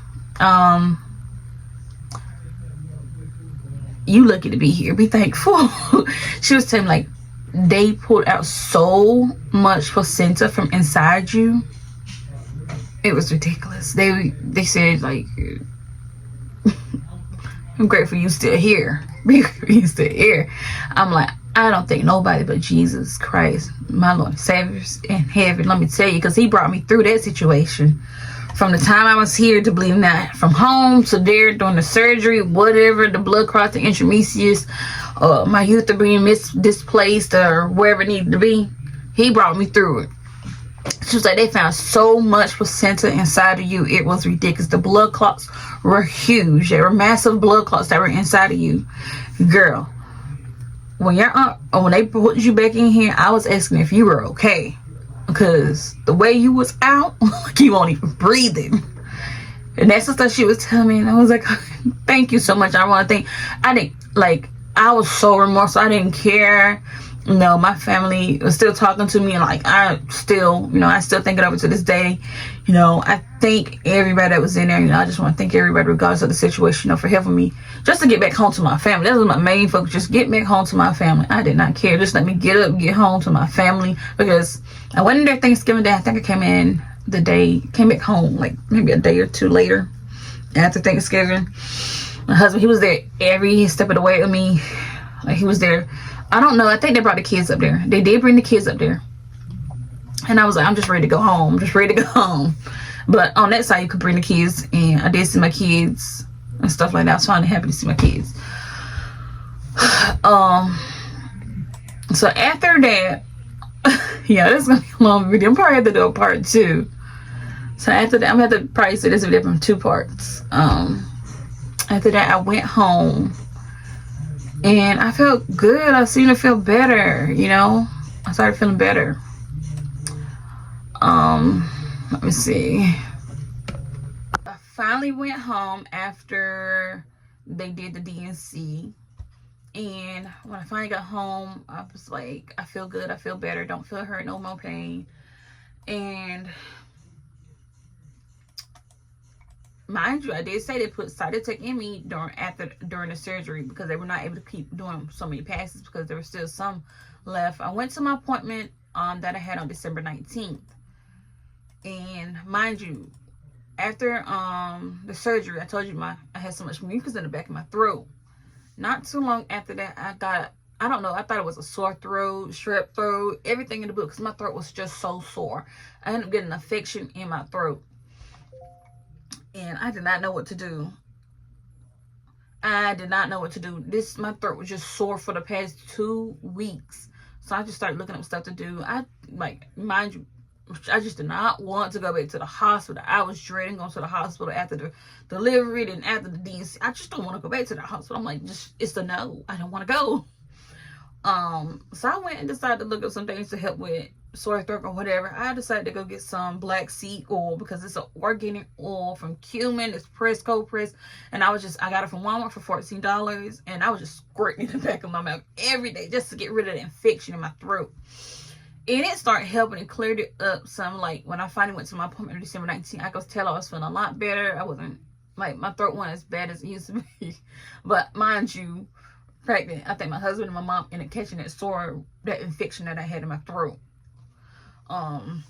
you lucky to be here. Be thankful. She was telling me, like, they pulled out so much placenta from inside you. It was ridiculous. They said, like, I'm grateful you still here. Be grateful you still here. I'm like, I don't think nobody but Jesus Christ, my Lord and Savior in heaven, let me tell you, because he brought me through that situation. From the time I was here to believe that, from home to there during the surgery, whatever, the blood clot, the intramucous, my urethra being displaced or wherever it needed to be, he brought me through it. She was like, they found so much placenta inside of you, it was ridiculous. The blood clots were huge. There were massive blood clots that were inside of you. Girl, when they put you back in here, I was asking if you were okay. Because the way you was out, like you weren't even breathing. And that's the stuff she was telling me, and I was like, thank you so much. I want to thank. I was so remorseful. I didn't care. No, my family was still talking to me, and like I still think it over to this day. I thank everybody that was in there. I just want to thank everybody regardless of the situation, for helping me just to get back home to my family. That was my main focus, just get back home to my family. I did not care. Just let me get up, get home to my family, because I went in there Thanksgiving Day. I think I came back home like maybe a day or two later after Thanksgiving. My husband, he was there every step of the way with me. Like, he was there. I don't know. I think they brought the kids up there. They did bring the kids up there. And I was like, I'm just ready to go home. I'm just ready to go home. But on that side, you could bring the kids. And I did see my kids and stuff like that. I was finally happy to see my kids. So after that, yeah, this is going to be a long video. I'm probably have to do a part 2. So after that, I'm going to have to probably say this video from 2 parts. After that, I went home. And I felt good. I seemed to feel better, I started feeling better. Let me see. I finally went home after they did the DNC. And when I finally got home, I was like, I feel good. I feel better. Don't feel hurt. No more pain. And mind you, I did say they put Cytotec in me during the surgery, because they were not able to keep doing so many passes because there was still some left. I went to my appointment that I had on December 19th. And mind you, after the surgery, I told you I had so much mucus in the back of my throat. Not too long after that, I don't know, I thought it was a sore throat, strep throat, everything in the book, because my throat was just so sore. I ended up getting an infection in my throat. And I did not know what to do. My throat was just sore for the past 2 weeks. So I just started looking up stuff to do. Mind you, I just did not want to go back to the hospital. I was dreading going to the hospital after the delivery, then after the DNC. I just don't want to go back to the hospital. I'm like, it's a no. I don't want to go. So I went and decided to look up some things to help with sore throat or whatever. I decided to go get some black seed oil, because it's an organic oil from cumin. It's cold pressed, and I got it from Walmart for $14, and I was just squirting in the back of my mouth every day just to get rid of the infection in my throat. And it started helping and cleared it up some. Like, when I finally went to my appointment on December 19th, I could tell I was feeling a lot better. I wasn't, my throat wasn't as bad as it used to be. But mind you, pregnant, I think my husband and my mom ended up catching that infection that I had in my throat. And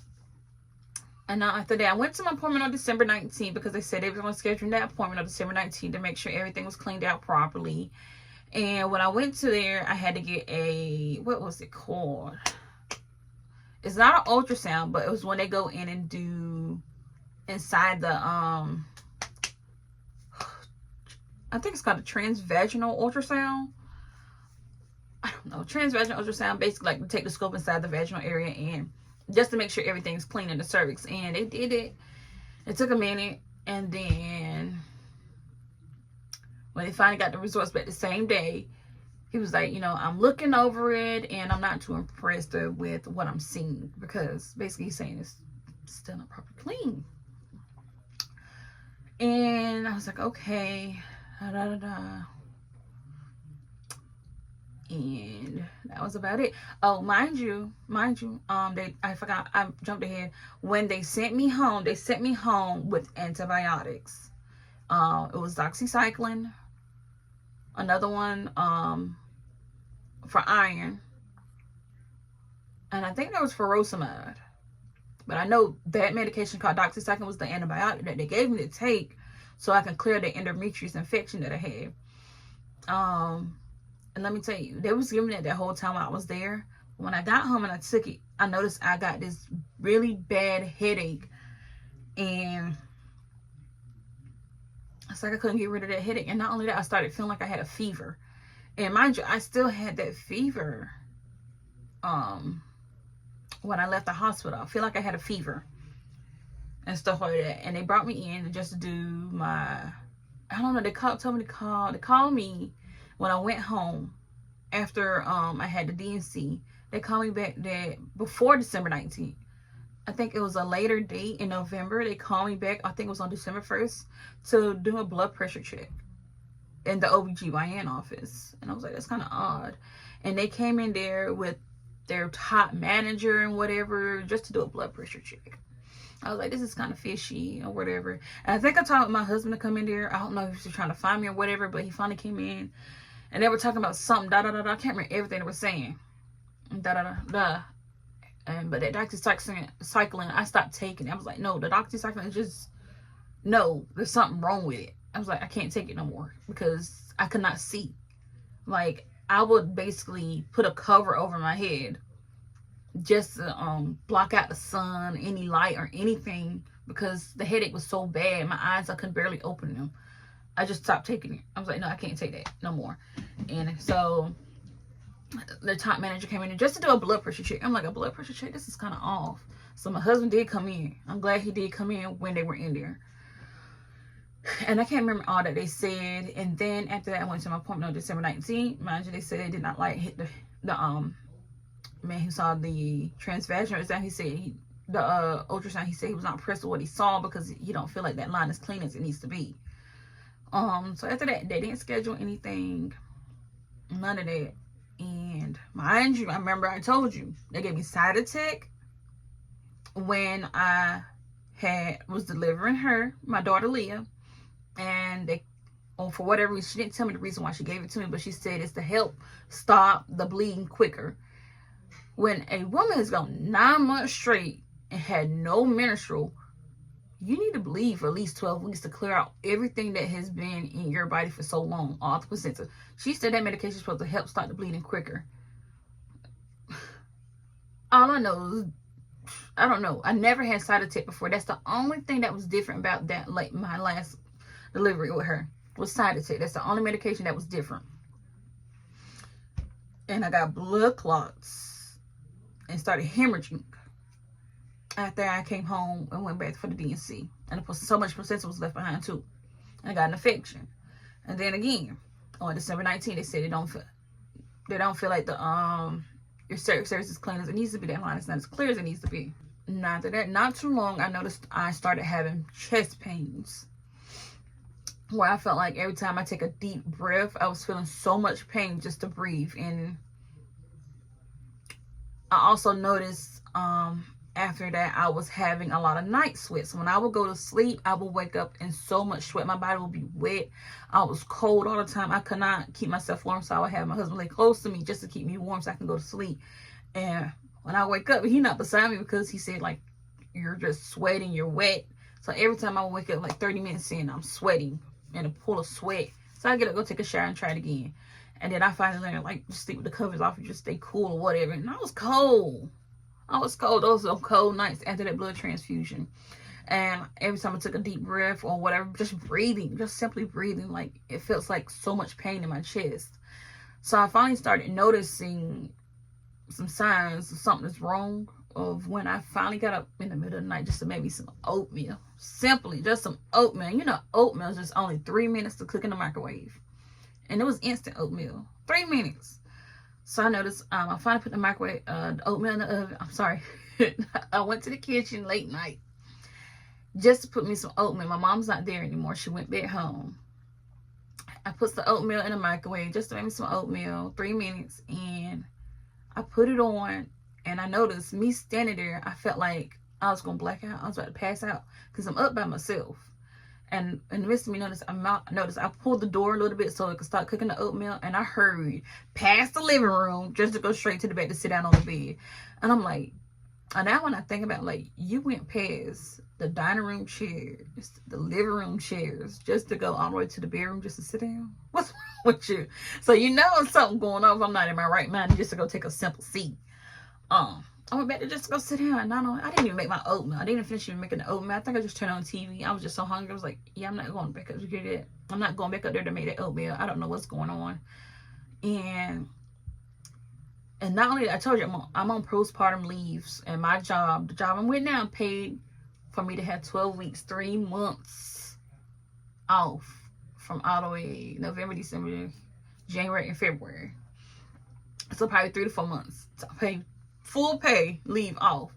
now after that, I went to my appointment on December 19th, because they said they were going to schedule that appointment on December 19th to make sure everything was cleaned out properly. And when I went to there, I had to get what was it called? It's not an ultrasound, but it was when they go in and do inside the, I think it's called a transvaginal ultrasound. I don't know, transvaginal ultrasound, basically like to take the scope inside the vaginal area and just to make sure everything's clean in the cervix. And they did it. It took a minute, and then when they finally got the results back the same day, he was like, I'm looking over it, and I'm not too impressed with what I'm seeing, because basically he's saying it's still not properly clean. And I was like, okay, and that was about it. Oh, mind you, I forgot, I jumped ahead. When they sent me home with antibiotics. It was doxycycline, another one for iron, and I think there was furosemide. But I know that medication called doxycycline was the antibiotic that they gave me to take so I can clear the endometrius infection that I had. And let me tell you, they was giving it that whole time I was there. When I got home and I took it, I noticed I got this really bad headache, and it's like I couldn't get rid of that headache. And not only that, I started feeling like I had a fever. And mind you, I still had that fever when I left the hospital. I feel like I had a fever and stuff like that. And they brought me in just to do my, I don't know, they called me when I went home after I had the DNC. They called me back there before December 19th. I think it was a later date in November. They called me back. I think it was on December 1st to do a blood pressure check in the OBGYN office. And I was like, that's kind of odd. And they came in there with their top manager and whatever just to do a blood pressure check. I was like, this is kind of fishy or whatever. And I think I told my husband to come in there. I don't know if he was trying to find me or whatever, but he finally came in. And they were talking about something, I can't remember everything they were saying. But that doxycycline, I stopped taking it. I was like, no, the doxycycline is just, no, there's something wrong with it. I was like, I can't take it no more because I could not see. Like, I would basically put a cover over my head just to block out the sun, any light or anything, because the headache was so bad. My eyes, I could barely open them. I just stopped taking it. I was like, no, I can't take that no more. And so the top manager came in just to do a blood pressure check. I'm like, a blood pressure check? This is kind of off. So my husband did come in. I'm glad he did come in when they were in there. And I can't remember all that they said. And then after that, I went to my appointment on December 19th. Mind you, they said they did not like hit the man who saw the transvaginal exam. He said the ultrasound, he said he was not impressed with what he saw because he don't feel like that line is clean as it needs to be. So after that, they didn't schedule anything, none of that. And mind you, I remember I told you they gave me Cytotec when I was delivering her, my daughter Leah, and they, for whatever reason, she didn't tell me the reason why she gave it to me, but she said it's to help stop the bleeding quicker. When a woman has gone 9 months straight and had no menstrual, you need to bleed for at least 12 weeks to clear out everything that has been in your body for so long, all the placenta. She said that medication is supposed to help stop the bleeding quicker. All I know is, I don't know. I never had Cytotec before. That's the only thing that was different about that, like my last delivery with her, was Cytotec. That's the only medication that was different. And I got blood clots and started hemorrhaging after I came home and went back for the DNC. And so much placenta was left behind too. And I got an infection. And then again, on December 19th, they said they don't feel like the your cervix is clean as it needs to be. That line is not as clear as it needs to be. And after that, not too long, I noticed I started having chest pains, where I felt like every time I take a deep breath, I was feeling so much pain just to breathe. And I also noticed after that, I was having a lot of night sweats. When I would go to sleep, I would wake up in so much sweat. My body would be wet. I was cold all the time. I could not keep myself warm, so I would have my husband lay close to me just to keep me warm so I can go to sleep. And when I wake up, he not beside me because he said, like, you're just sweating, you're wet. So every time I would wake up, like 30 minutes in, I'm sweating in a pool of sweat. So I get up, go take a shower and try it again. And then I finally learned, like, just sleep with the covers off and just stay cool or whatever. And I was cold. Those were cold nights after that blood transfusion. And every time I took a deep breath or whatever, just breathing, just simply breathing, like, it feels like so much pain in my chest. So I finally started noticing some signs of something is wrong, of when I finally got up in the middle of the night just to make me some oatmeal. Simply just some oatmeal. You know, oatmeal is just only 3 minutes to cook in the microwave. And it was instant oatmeal. 3 minutes. So I noticed, I finally put the microwave, the oatmeal in the oven. I'm sorry. I went to the kitchen late night just to put me some oatmeal. My mom's not there anymore. She went back home. I put the oatmeal in the microwave just to make me some oatmeal. 3 minutes. And I put it on. And I noticed me standing there, I felt like I was going to black out. I was about to pass out because I'm up by myself. And in the midst of me I pulled the door a little bit so it could start cooking the oatmeal. And I hurried past the living room just to go straight to the bed to sit down on the bed. And I'm like, and now when I think about it, like, you went past the dining room chairs, the living room chairs, just to go all the way to the bedroom just to sit down. What's wrong with you? So you know something going on if I'm not in my right mind just to go take a simple seat. I went back to just go sit down. And I didn't even make my oatmeal. I didn't even finish even making the oatmeal. I think I just turned on TV. I was just so hungry. I was like, yeah, I'm not going back up to get it. I'm not going back up there to make that oatmeal. I don't know what's going on. And not only that, I told you I'm on postpartum leaves, and my job, the job I'm with now, paid for me to have 12 weeks, 3 months off from all the way November, December, January, and February. So probably 3 to 4 months. So I paid full pay leave off.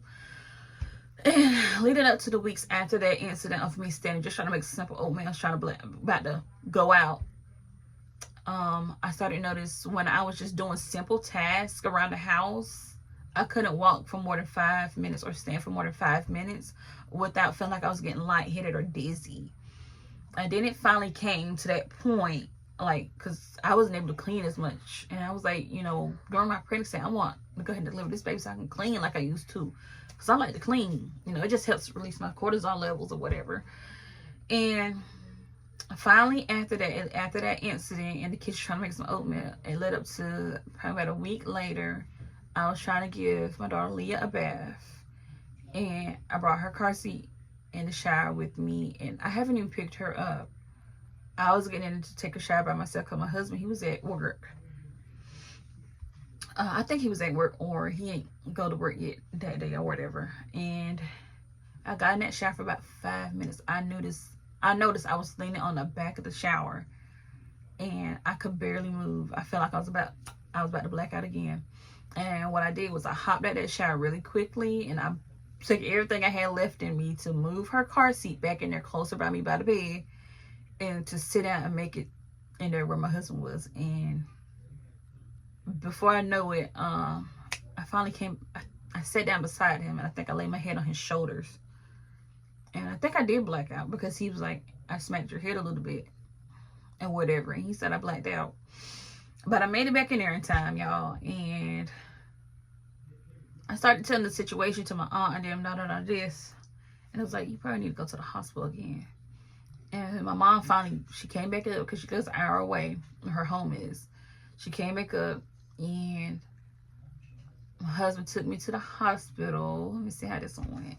And leading up to the weeks after that incident of me standing, just trying to make simple oatmeal, I was trying to about to go out. I started to notice when I was just doing simple tasks around the house, I couldn't walk for more than 5 minutes or stand for more than 5 minutes without feeling like I was getting lightheaded or dizzy. And then it finally came to that point, like, because I wasn't able to clean as much. And I was like, you know, during my pregnancy, I want to go ahead and deliver this baby so I can clean like I used to. Because I like to clean. You know, it just helps release my cortisol levels or whatever. And finally, after that incident in the kitchen trying to make some oatmeal, it led up to probably about a week later. I was trying to give my daughter Leah a bath. And I brought her car seat in the shower with me, and I haven't even picked her up. I was getting in to take a shower by myself because my husband, he was at work. I think he was at work, or he ain't go to work yet that day or whatever. And I got in that shower for about 5 minutes. I noticed I was leaning on the back of the shower, and I could barely move. I felt like I was about to black out again. And what I did was I hopped out that shower really quickly, and I took everything I had left in me to move her car seat back in there closer by me by the bed, and to sit down and make it in there where my husband was. And before I know it, I finally I sat down beside him, and I think I laid my head on his shoulders. And I think I did black out, because he was like, I smacked your head a little bit and whatever. And he said I blacked out. But I made it back in there in time, y'all. And I started telling the situation to my aunt and them, this. And it was like, you probably need to go to the hospital again. And my mom finally, she came back up, because she lives an hour away where her home is. She came back up, and my husband took me to the hospital. Let me see how this one went.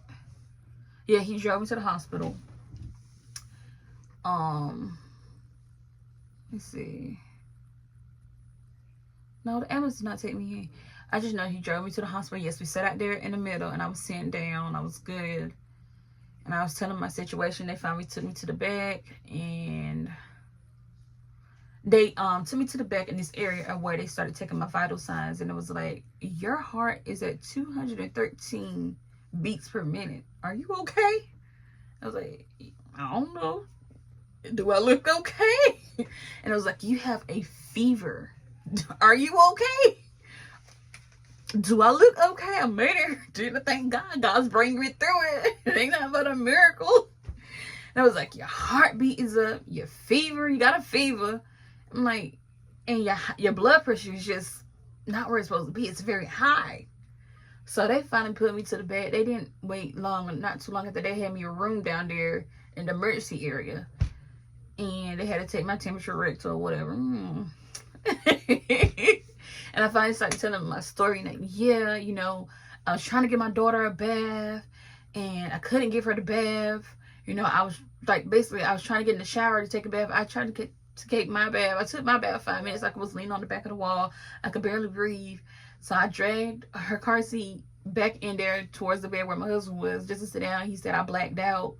Yeah, he drove me to the hospital. Let's see. No, the ambulance did not take me in. I just know he drove me to the hospital. Yes, we sat out there in the middle, and I was sitting down. I was good. And I was telling my situation. They finally took me to the back, and they took me to the back in this area where they started taking my vital signs. And it was like, your heart is at 213 beats per minute. Are you okay? I was like, I don't know. Do I look okay? And it was like, you have a fever. Are you okay? Do I look okay? I made it. Didn't thank God. God's bringing me through it. It ain't nothing but a miracle. And I was like, your heartbeat is up. Your fever. You got a fever. I'm like, and your blood pressure is just not where it's supposed to be. It's very high. So they finally put me to the bed. They didn't wait long, not too long after they had me a room down there in the emergency area. And they had to take my temperature rectal or whatever. And I finally started telling them my story. Like, yeah, you know, I was trying to give my daughter a bath, and I couldn't give her the bath. You know, I was like, basically, I was trying to get in the shower to take a bath. I tried to take my bath. I took my bath 5 minutes. Like, I was leaning on the back of the wall. I could barely breathe. So I dragged her car seat back in there towards the bed where my husband was, just to sit down. He said I blacked out.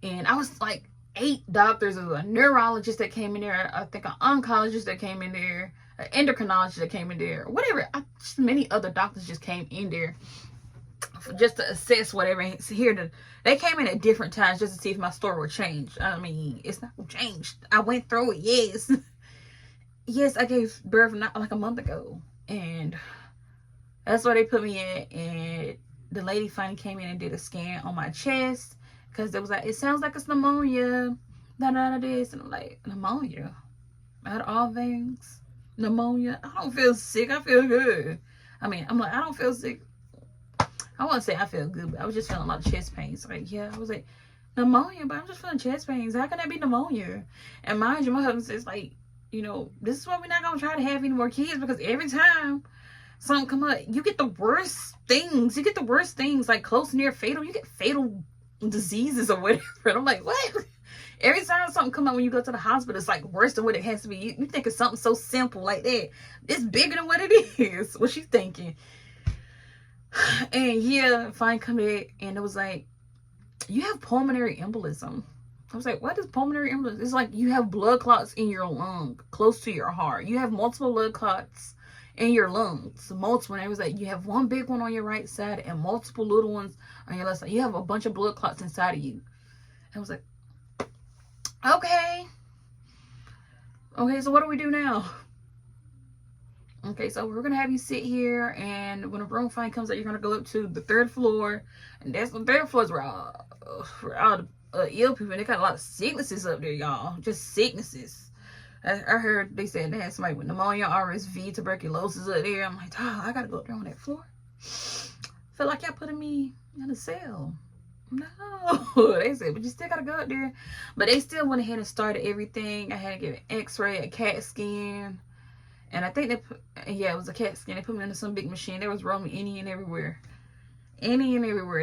And I was like 8 doctors. There was a neurologist that came in there. I think an oncologist that came in there. An endocrinologist that came in there. Whatever. Just many other doctors just came in there just to assess whatever. They came in at different times just to see if my story would change. I mean, it's not changed. I went through it. Yes. Yes, I gave birth not like a month ago. And that's where they put me in. And the lady finally came in and did a scan on my chest, because it was like, it sounds like it's pneumonia. This. And I'm like, pneumonia? Out of all things? Pneumonia? I don't feel sick. I feel good. I mean, I'm like, I don't feel sick. I won't say I feel good, but I was just feeling a lot of chest pains. Like, yeah, I was like, pneumonia, but I'm just feeling chest pains. How can that be pneumonia? And mind you, my husband says, like, you know, this is why we're not going to try to have any more kids, because every time something come up, you get the worst things. You get the worst things, like close, near, fatal. You get fatal diseases or whatever. And I'm like, what? Every time something come up when you go to the hospital, it's like worse than what it has to be. You think it's something so simple like that. It's bigger than what it is. What you thinking? And yeah, finally come in, and it was like, you have pulmonary embolism. I was like, what is pulmonary embolism? It's like you have blood clots in your lung, close to your heart. You have multiple blood clots in your lungs, multiple. And it was like you have one big one on your right side and multiple little ones on your left side. You have a bunch of blood clots inside of you. I was like, okay, so what do we do now? Okay, so we're gonna have you sit here, and when a room find comes out, you're gonna go up to the 3rd floor, and that's the 3rd floor is where all the ill people, and they got a lot of sicknesses up there, y'all. Just sicknesses. I heard they said they had somebody with pneumonia, RSV, tuberculosis up there. I'm like, oh, I gotta go up there on that floor. Feel like y'all putting me in a cell. No, they said, but you still gotta go up there. But they still went ahead and started everything. I had to get an X-ray, a CAT scan, and I think it was a CAT scan. They put me into some big machine. They was rolling me any and everywhere. They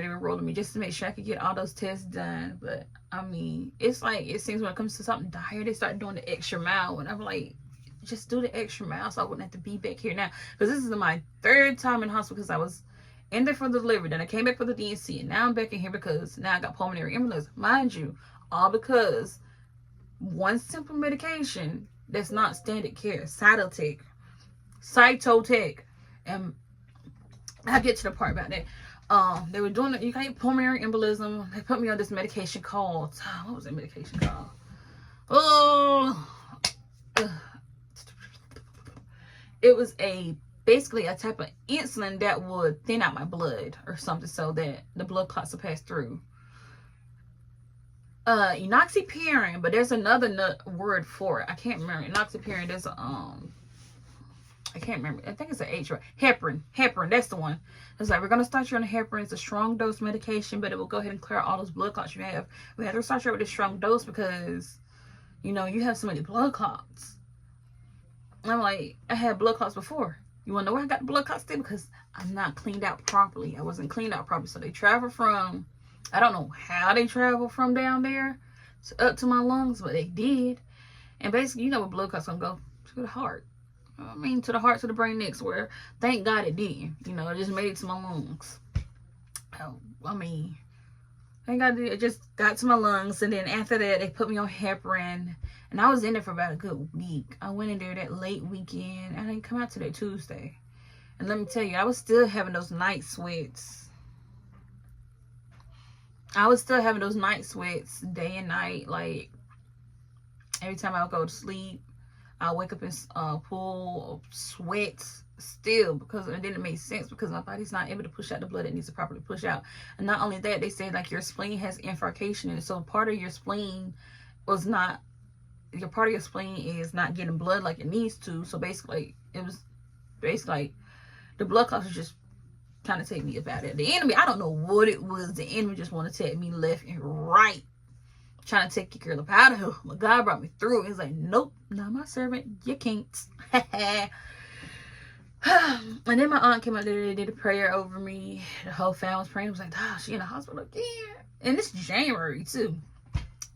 were rolling me just to make sure I could get all those tests done. But I mean, it's like, it seems when it comes to something dire, they start doing the extra mile, and I'm like, just do the extra mile so I wouldn't have to be back here now. Because this is my 3rd time in hospital, because I was in there for the delivery, then I came back for the DNC, and now I'm back in here because now I got pulmonary embolism. Mind you, all because one simple medication that's not standard care, Cytotec, and I'll get to the part about that. They were doing it. You got pulmonary embolism. They put me on this medication called, what was that medication called? It was basically a type of insulin that would thin out my blood or something so that the blood clots will pass through. Enoxaparin, but there's another word for it. I can't remember. Enoxaparin, there's I can't remember. I think it's an H, right? Heparin, that's the one. It's like, we're going to start you on heparin. It's a strong dose medication, but it will go ahead and clear all those blood clots you have. We had to start you with this strong dose because, you know, you have so many blood clots. I'm like, I had blood clots before. You want to know where I got the blood clots still? Because I'm not cleaned out properly. I wasn't cleaned out properly. So they travel from, I don't know how they travel from down there up to my lungs, but they did. And basically, you know where blood clots going to go? To the heart. I mean, to the heart, to the brain next, where thank God it didn't. You know, it just made it to my lungs. I mean, thank God it just got to my lungs. And then after that, they put me on heparin. And I was in there for about a good week. I went in there that late weekend. I didn't come out till that Tuesday. And let me tell you, I was still having those night sweats. Day and night. Like, every time I would go to sleep, I wake up in pool of sweats still, because it didn't make sense because my body's not able to push out the blood it needs to properly push out. And not only that, they say like your spleen has infarction in it, so part of your spleen is not getting blood like it needs to. So basically, it was like the blood clots was just trying to take me about it. The enemy, I don't know what it was. The enemy just want to take me left and right, trying to take your girl up out of here. But God brought me through. He's like, nope, not my servant. You can't. And then my aunt came out there and did a prayer over me. The whole family was praying. I was like, oh, she in the hospital again. And it's January too.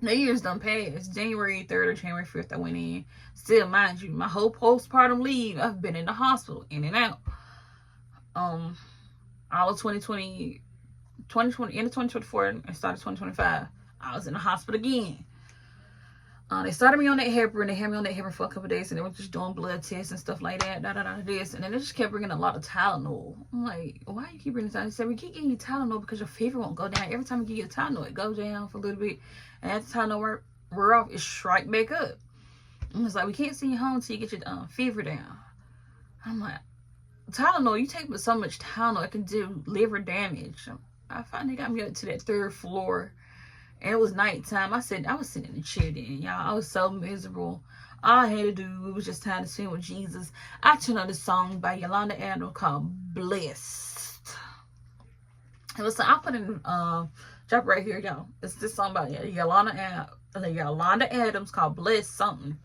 New Year's done passed. January 3rd or January 5th I went in. Still, mind you, my whole postpartum leave, I've been in the hospital, in and out. All of 2020, end of 2024 and started 2025. I was in the hospital again. They started me on that heparin. They had me on that heparin for a couple of days, and they were just doing blood tests and stuff like that. This, and then they just kept bringing a lot of Tylenol. I'm like, why do you keep bringing Tylenol? They said, we keep getting you Tylenol because your fever won't go down. Every time we give you Tylenol, it goes down for a little bit, and after Tylenol wear off, it strike back up. And it's like, we can't send you home until you get your fever down. I'm like, Tylenol, you take so much Tylenol, it can do liver damage. I finally got me up to that 3rd floor. And it was nighttime. I was sitting in the chair then, y'all. I was so miserable. All I had to do was just time to spend with Jesus. I turned on this song by Yolanda Adams called Blessed. It was, I'll put in, drop right here, y'all. It's this song by Yolanda Adams called Blessed something.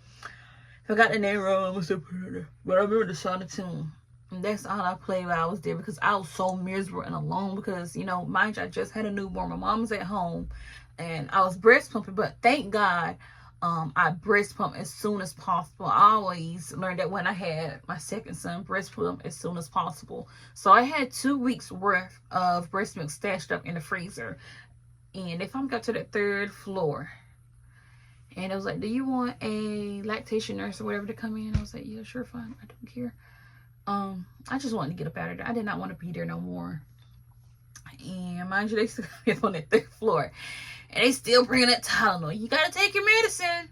If I got the name wrong, I'm going to put it there. But I remember the song, the tune. And that's all I played while I was there, because I was so miserable and alone. Because, you know, mind you, I just had a newborn. My mom was at home. And I was breast pumping, but thank God I breast pump as soon as possible. I always learned that when I had my second son, breast pump as soon as possible. So I had 2 weeks worth of breast milk stashed up in the freezer. And if I'm got to that 3rd floor, and it was like, do you want a lactation nurse or whatever to come in? I was like, yeah, sure, fine. I don't care. I just wanted to get up out of there. I did not want to be there no more. And mind you, they still got me up on that 3rd floor. And they still bringing that Tylenol. You gotta take your medicine.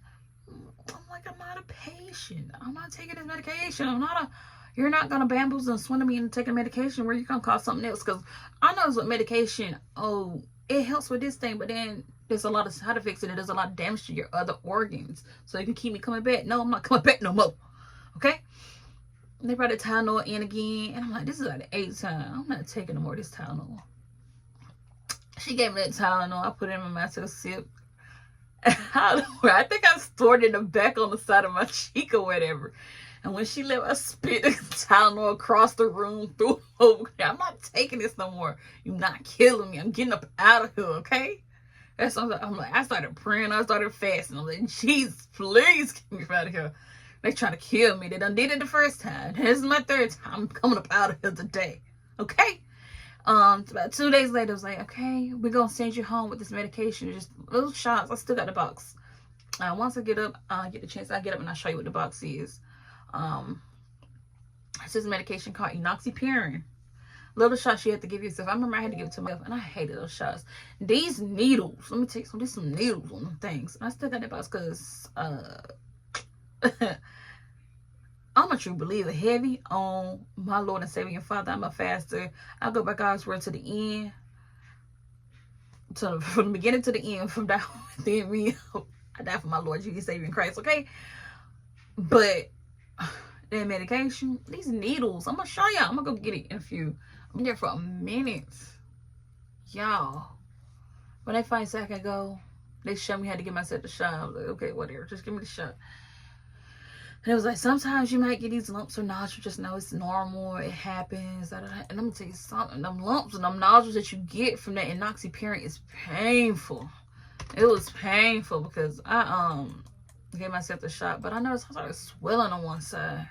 I'm like, I'm not a patient. I'm not taking this medication. You're not gonna bamboozle and swindle me into taking medication where you're gonna cause something else. Because I know with medication, it helps with this thing, but then there's a lot of side effects and it does a lot of damage to your other organs. So you can keep me coming back. No, I'm not coming back no more. Okay? They brought the Tylenol in again. And I'm like, this is like the 8th time. I'm not taking no more of this Tylenol. She gave me that Tylenol. I put it in my mouth, took a sip. I think I stored it in the back on the side of my cheek or whatever. And when she left, I spit the Tylenol across the room, threw it over there. I'm not taking this no more. You're not killing me. I'm getting up out of here, okay? That's what I'm like. I started praying. I started fasting. I'm like, Jesus, please get me out of here. They trying to kill me. They done did it the first time. This is my 3rd time. I'm coming up out of here today, okay? About 2 days later, I was like, okay, we're gonna send you home with this medication, just little shots. I still got the box. Once I get up, get the chance, I get up and I'll show you what the box is. It's this medication called enoxaparin. Little shots you have to give yourself. I remember I had to give it to myself, and I hated those shots. These needles, let me take some needles on them things. I still got that box because I'm a true believer, heavy on my Lord and Savior and Father. I'm a faster. I go by God's word to the end, from the beginning to the end, from down within me. I die for my Lord Jesus, Savior, and Christ, okay? But that medication, these needles, I'm gonna show y'all. I'm gonna go get it in a few. I'm there for a minute, y'all. When they finally said I could go, they showed me how to get myself the shot. I was like, okay, whatever, just give me the shot. And it was like, sometimes you might get these lumps or nodules. Just know it's normal. It happens. And I'm going to tell you something. Them lumps and them nodules that you get from that enoxaparin is painful. It was painful because I gave myself the shot. But I noticed I started swelling on one side.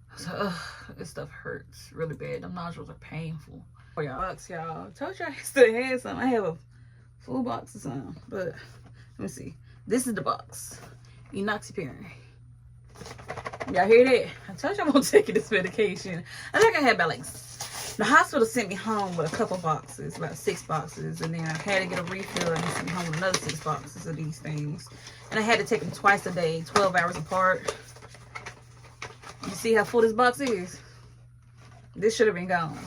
I was like, ugh, this stuff hurts really bad. Them nodules are painful. For y'all, I told you I still had some. I have a full box of some. But let me see. This is the box. Enoxaparin. Y'all hear that? I told you I'm gonna take this medication. I think I had about the hospital sent me home with a couple boxes, about 6 boxes, and then I had to get a refill and they sent me home with another 6 boxes of these things. And I had to take them twice a day, 12 hours apart. You see how full this box is? This should have been gone.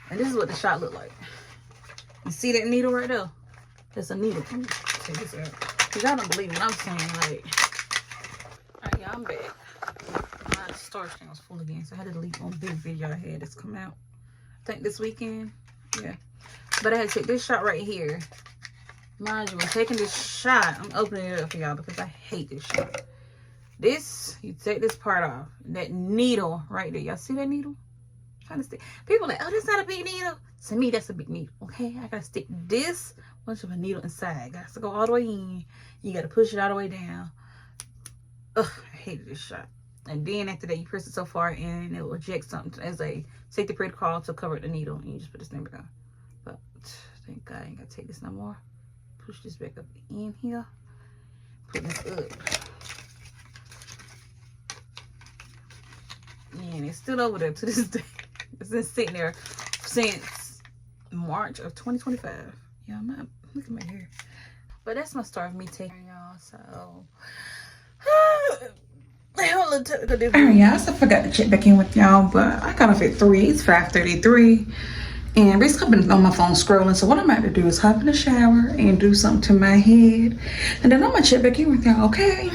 And this is what the shot looked like. You see that needle right there? That's a needle. Let me take this out. Because y'all don't believe what I'm saying, like. Alright, y'all, I'm back. My storage thing was full again, so I had to delete one big video I had that's come out. I think this weekend. Yeah. But I had to take this shot right here. Mind you, when taking this shot, I'm opening it up for y'all because I hate this shot. This, you take this part off. That needle right there. Y'all see that needle? I'm trying to stick. People are like, oh, that's not a big needle. To me, that's a big needle. Okay? I gotta stick this much of a needle inside. Got to go all the way in. You gotta push it all the way down. Ugh, I hated this shot. And then after that, you press it so far and it will eject something as a safety protocol to cover the needle. And you just put this thing back on. But thank God I ain't gotta take this no more. Push this back up in here. Put this up. And it's still over there to this day. It's been sitting there since March of 2025. Yeah, look at my hair. But that's my story of me taking y'all. So alright, y'all, so I forgot to check back in with y'all, but I got off at 3. It's 5:33. And basically I've been on my phone scrolling. So what I'm about to do is hop in the shower and do something to my head. And then I'm gonna check back in with y'all, okay?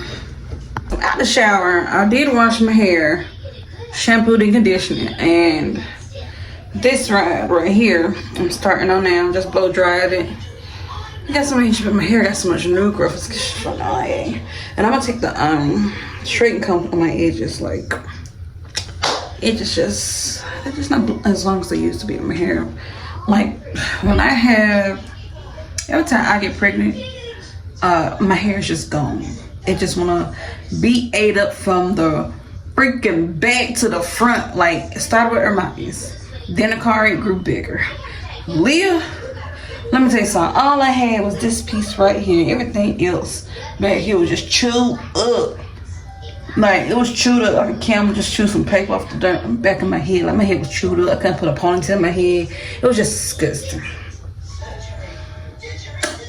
I'm out the shower. I did wash my hair, shampooed and conditioning, and this right here I'm starting on now. Just blow dried it. I got so much, my hair got so much new growth. It's annoying. And I'm gonna take the straight and comb on my edges. Like they're just not as long as they used to be in my hair. Like when every time I get pregnant, my hair is just gone. It just wanna be ate up from the freaking back to the front. Like it started with Hermione's, then the car it grew bigger. Leah, let me tell you something. All I had was this piece right here. Everything else back here was just chewed up. Like, it was chewed up. Like a camel just chewed some paper off the back of my head. Like, my head was chewed up. I couldn't put a ponytail in my head. It was just disgusting.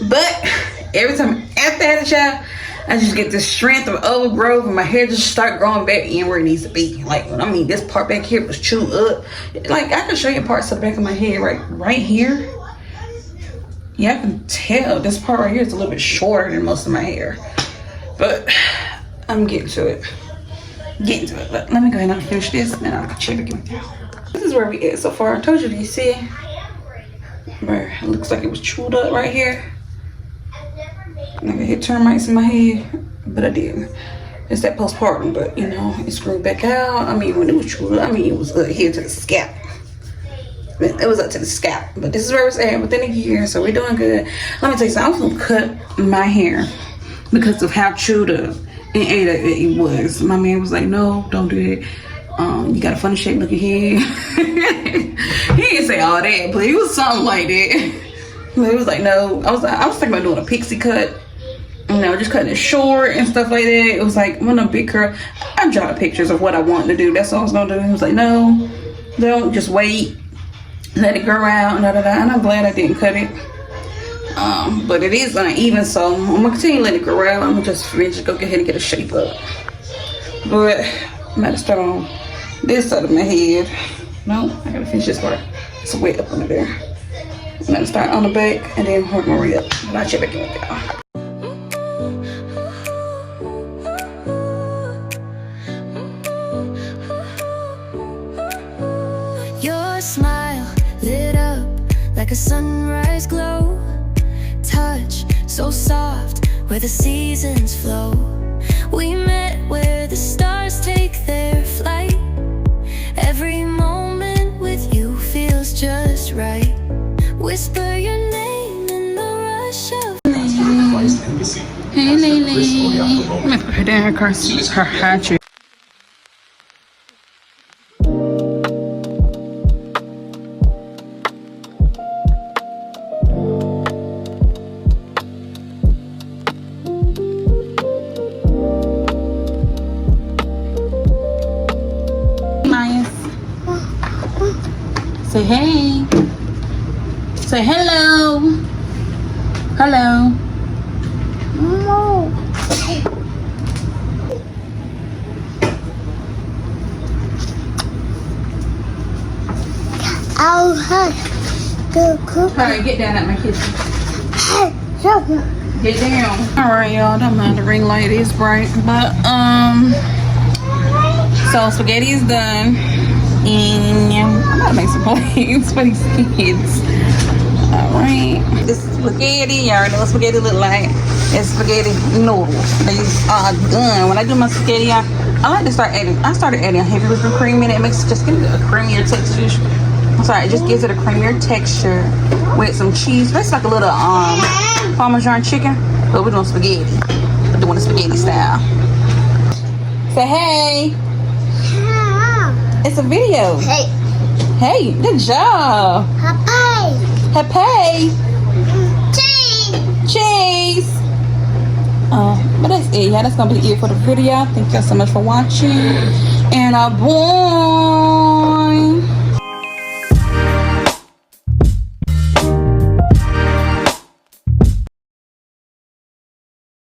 But every time after I had a child, I just get this strength of overgrowth and my hair just start growing back in where it needs to be. Like, I mean, this part back here was chewed up. Like, I can show you parts of the back of my head right here. Yeah, I can tell this part right here is a little bit shorter than most of my hair. But I'm getting to it. But let me go ahead and finish this and then I'll check again with y'all. This is where we at so far. I told you, do you see where it looks like it was chewed up right here? Like I hit termites in my head, but I didn't. It's that postpartum, but you know, it screwed back out. I mean, when it was chewed up, I mean, it was up here to the scalp. It was up to the scalp, but this is where it's at within a year, so we're doing good. Let me tell you something, I was gonna cut my hair because of how chewed up and ate it was. My man was like, no, don't do it. You got a funny shape looking head. He didn't say all that, but it was something like that. But it was like, no. I was thinking about doing a pixie cut. You know, just cutting it short and stuff like that. It was like, one of them big curl. I drawing pictures of what I wanted to do. That's all I was gonna do. He was like, no, don't, just wait. Let it grow out, and and I'm glad I didn't cut it. But it is uneven, so I'm gonna continue to let it grow out. I'm gonna just go ahead and get a shape up. But I'm gonna start on this side of my head. No, I gotta finish this part. It's way up under there. I'm gonna start on the back and then work my way up. And I'll check back in with y'all. Your smile lit up like a sunrise glow. Touch so soft where the seasons flow. We met where the stars take their flight. Every moment with you feels just right. Whisper your name in the rush of Hey, Lily. I'm gonna put her down her car. Her high chair. Say hey. Say hello. Hello. No. I'll have the cook. Alright, get down at my kitchen. Hey, sugar. Get down. Alright, y'all. Don't mind the ring light is bright. But so spaghetti is done. And I'm gonna make some plates for these kids. Alright. This is spaghetti. Y'all already know what spaghetti look like. It's spaghetti noodles. These are done. When I do my spaghetti, I like to start adding. I started adding heavy whipping cream in it. It makes it just get a creamier texture. I'm sorry, it just gives it a creamier texture with some cheese. It's like a little Parmesan chicken, but we're doing spaghetti. We're doing the spaghetti style. Say hey. It's a video. Hey. Hey, good job. Happy. Happy. Cheese. Cheese. But that's it, yeah. That's gonna be it for the video. Thank y'all so much for watching. And boy.